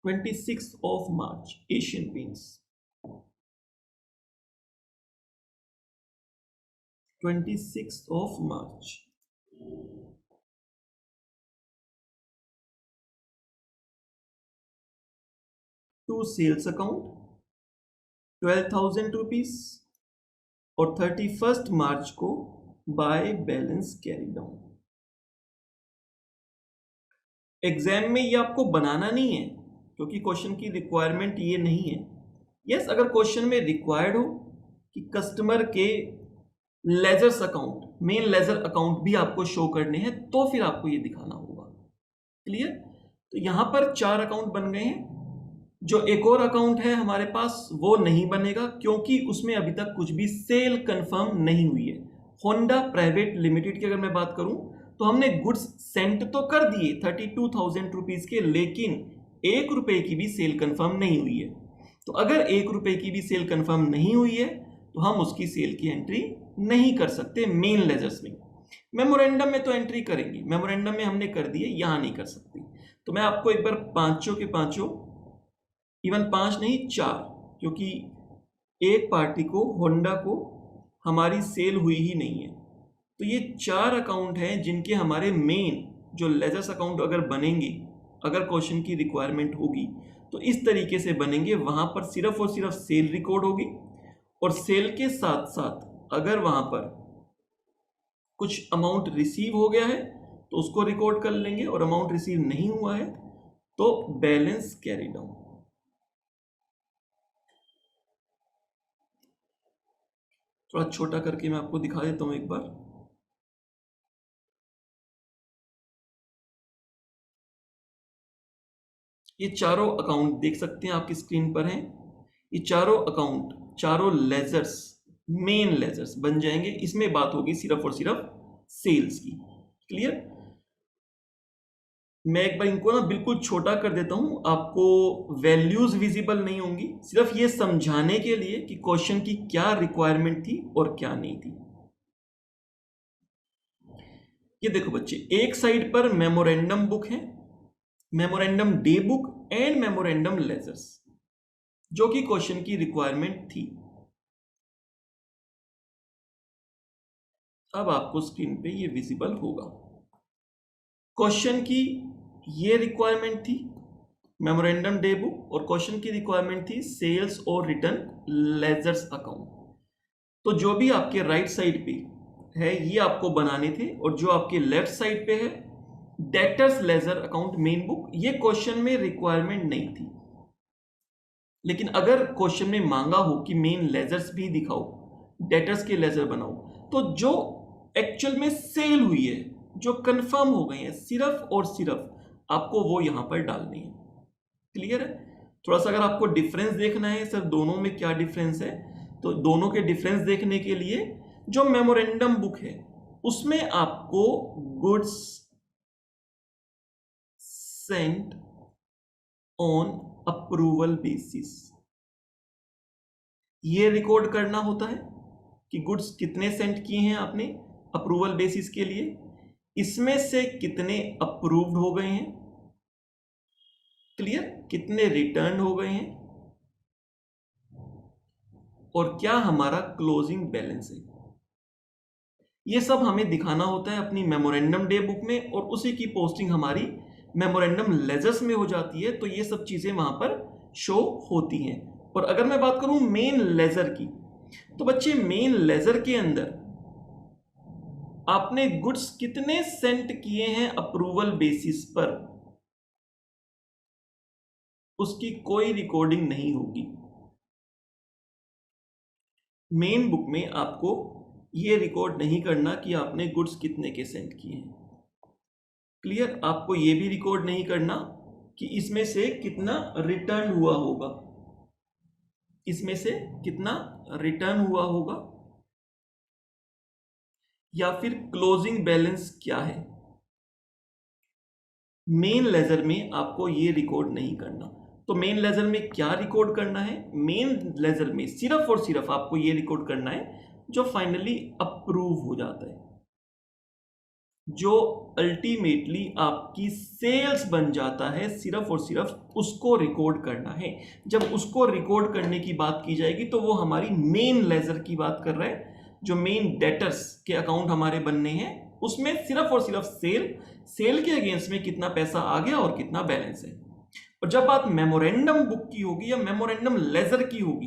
26 of March Asian Paints, 26 of March. To sales account 12,000 rupees और 31 मार्च को by balance carry down. Exam में ये आपको बनाना नहीं है क्योंकि क्वेश्चन की रिक्वायरमेंट ये नहीं है। यस, अगर क्वेश्चन में रिक्वायर्ड हो कि कस्टमर के ledgers account, main ledger account भी आपको शो करने हैं तो फिर आपको ये दिखाना होगा। क्लियर? तो यहां पर 4 अकाउंट बन गए हैं। जो एक और अकाउंट है हमारे पास वो नहीं बनेगा क्योंकि उसमें अभी तक कुछ भी सेल कंफर्म नहीं हुई है। होंडा प्राइवेट लिमिटेड की अगर मैं बात करूं तो हमने गुड्स सेंड तो कर दिए 32,000 रुपीज के, लेकिन 1 रुपए की भी सेल कंफर्म नहीं हुई है। तो अगर 1 रुपए की भी सेल कंफर्म नहीं हुई है तो हम उसकी सेल की एंट्री नहीं कर सकते मेन लेजर्स में। मेमोरेंडम में तो एंट्री करेंगे, मेमोरेंडम में हमने कर दिए, यहां नहीं कर सकते। तो मैं आपको एक बार पांचों के पांचों, इवन 5 नहीं 4, क्योंकि एक पार्टी को होंडा को हमारी सेल हुई ही नहीं है, तो ये 4 अकाउंट हैं जिनके हमारे मेन जो लेजर्स अकाउंट अगर बनेंगे, अगर क्वेश्चन की रिक्वायरमेंट होगी तो इस तरीके से बनेंगे। वहां पर सिर्फ और सिर्फ सेल रिकॉर्ड होगी, और सेल के साथ साथ अगर वहां पर कुछ अमाउंट रिसीव हो गया है तो उसको रिकॉर्ड कर लेंगे, और अमाउंट रिसीव नहीं हुआ है तो बैलेंस कैरी डाउन। थोड़ा छोटा करके मैं आपको दिखा देता हूं एक बार। ये चारों अकाउंट देख सकते हैं आपकी स्क्रीन पर हैं। ये चारों अकाउंट, चारों लेजर्स मेन लेजर्स बन जाएंगे। इसमें बात होगी सिर्फ और सिर्फ सेल्स की। क्लियर? मैं एक बार इनको ना बिल्कुल छोटा कर देता हूं, आपको वैल्यूज विजिबल नहीं होंगी, सिर्फ ये समझाने के लिए कि क्वेश्चन की क्या रिक्वायरमेंट थी और क्या नहीं थी। ये देखो बच्चे, एक साइड पर मेमोरेंडम बुक है, memorandum day book and memorandum ledgers, जो कि क्वेश्चन की रिक्वायरमेंट थी। अब आपको स्क्रीन पे ये विजिबल होगा। क्वेश्चन की ये रिक्वायरमेंट थी मेमोरेंडम डे बुक, और क्वेश्चन की रिक्वायरमेंट थी सेल्स और रिटर्न लेजर्स अकाउंट। तो जो भी आपके राइट साइड पे है ये आपको बनाने थे, और जो आपके लेफ्ट साइड पे है debtors ledger account main book, ये क्वेश्चन में रिक्वायरमेंट नहीं थी। लेकिन अगर क्वेश्चन में मांगा हो कि मेन लेजर्स भी दिखाओ, डेटर्स के लेजर बनाओ, तो जो एक्चुअल में सेल हुई है, जो कंफर्म हो गई है, सिर्फ और सिर्फ आपको वो यहां पर डालनी है। क्लियर है? थोड़ा सा अगर आपको डिफरेंस देखना है सर दोनों में क्या डिफरेंस है, तो दोनों के डिफरेंस देखने के लिए जो मेमोरेंडम बुक है उसमें आपको goods sent on approval basis ये रिकॉर्ड करना होता है कि गुड्स कितने सेंट किए हैं आपने अप्रूवल बेसिस के लिए, इसमें से कितने अप्रूव्ड हो गए हैं, क्लियर, कितने रिटर्न हो गए हैं, और क्या हमारा क्लोजिंग बैलेंस है। ये सब हमें दिखाना होता है अपनी मेमोरेंडम डे बुक में, और उसी की पोस्टिंग हमारी मेमोरेंडम लेजर्स में हो जाती है, तो ये सब चीजें वहां पर शो होती हैं। और अगर मैं बात करूं मेन लेजर की, तो बच्चे मेन लेजर के अंदर आपने गुड्स कितने सेंट किए हैं अप्रूवल बेसिस पर, उसकी कोई रिकॉर्डिंग नहीं होगी। मेन बुक में आपको ये रिकॉर्ड नहीं करना कि आपने गुड्स कितने के सेंट किए हैं, क्लियर। आपको ये भी रिकॉर्ड नहीं करना कि इसमें से कितना रिटर्न हुआ होगा, इसमें से कितना रिटर्न हुआ होगा, या फिर क्लोजिंग बैलेंस क्या है। मेन लेजर में आपको ये रिकॉर्ड नहीं करना। तो मेन लेजर में क्या रिकॉर्ड करना है, मेन लेजर में सिर्फ और सिर्फ आपको ये रिकॉर्ड करना है जो फाइनली अप्रूव हो जाता है, जो अल्टीमेटली आपकी सेल्स बन जाता है, सिर्फ और सिर्फ उसको रिकॉर्ड करना है। जब उसको रिकॉर्ड करने की बात की जाएगी तो वो हमारी मेन लेजर की बात कर रहे हैं, जो मेन डेटर्स के अकाउंट हमारे बनने हैं, उसमें सिर्फ और सिर्फ सेल के अगेंस्ट में कितना पैसा आ गया और कितना बैलेंस है। और जब बात मेमोरेंडम बुक की होगी या मेमोरेंडम लेजर की होगी,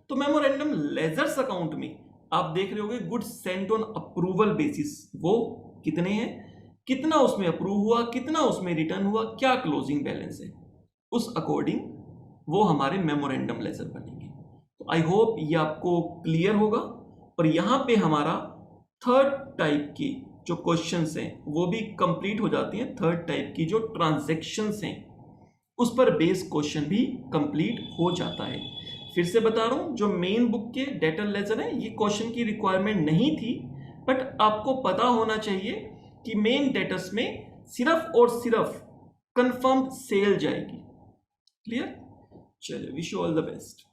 तो मेमोरेंडम लेजर्स अकाउंट में आप देख रहे होगे goods sent on approval basis वो कितने हैं, कितना उसमें अप्रूव हुआ, कितना उसमें रिटर्न हुआ, क्या क्लोजिंग बैलेंस है, उस अकॉर्डिंग वो हमारे मेमोरेंडम लेजर बनेंगे। तो आई होप ये आपको क्लियर होगा। और यहां पे हमारा थर्ड टाइप की जो क्वेश्चंस हैं वो भी कंप्लीट हो जाती हैं। थर्ड टाइप की जो ट्रांजैक्शंस हैं उस पर बेस्ड क्वेश्चन भी कंप्लीट हो जाता है। फिर से बता रहा हूं, जो मेन बुक के डेटर लेजर है ये क्वेश्चन की रिक्वायरमेंट नहीं थी, बट आपको पता होना चाहिए कि मेन डेटर्स में सिर्फ और सिर्फ कंफर्म सेल जाएगी। क्लियर, चलिए, wish you all the best.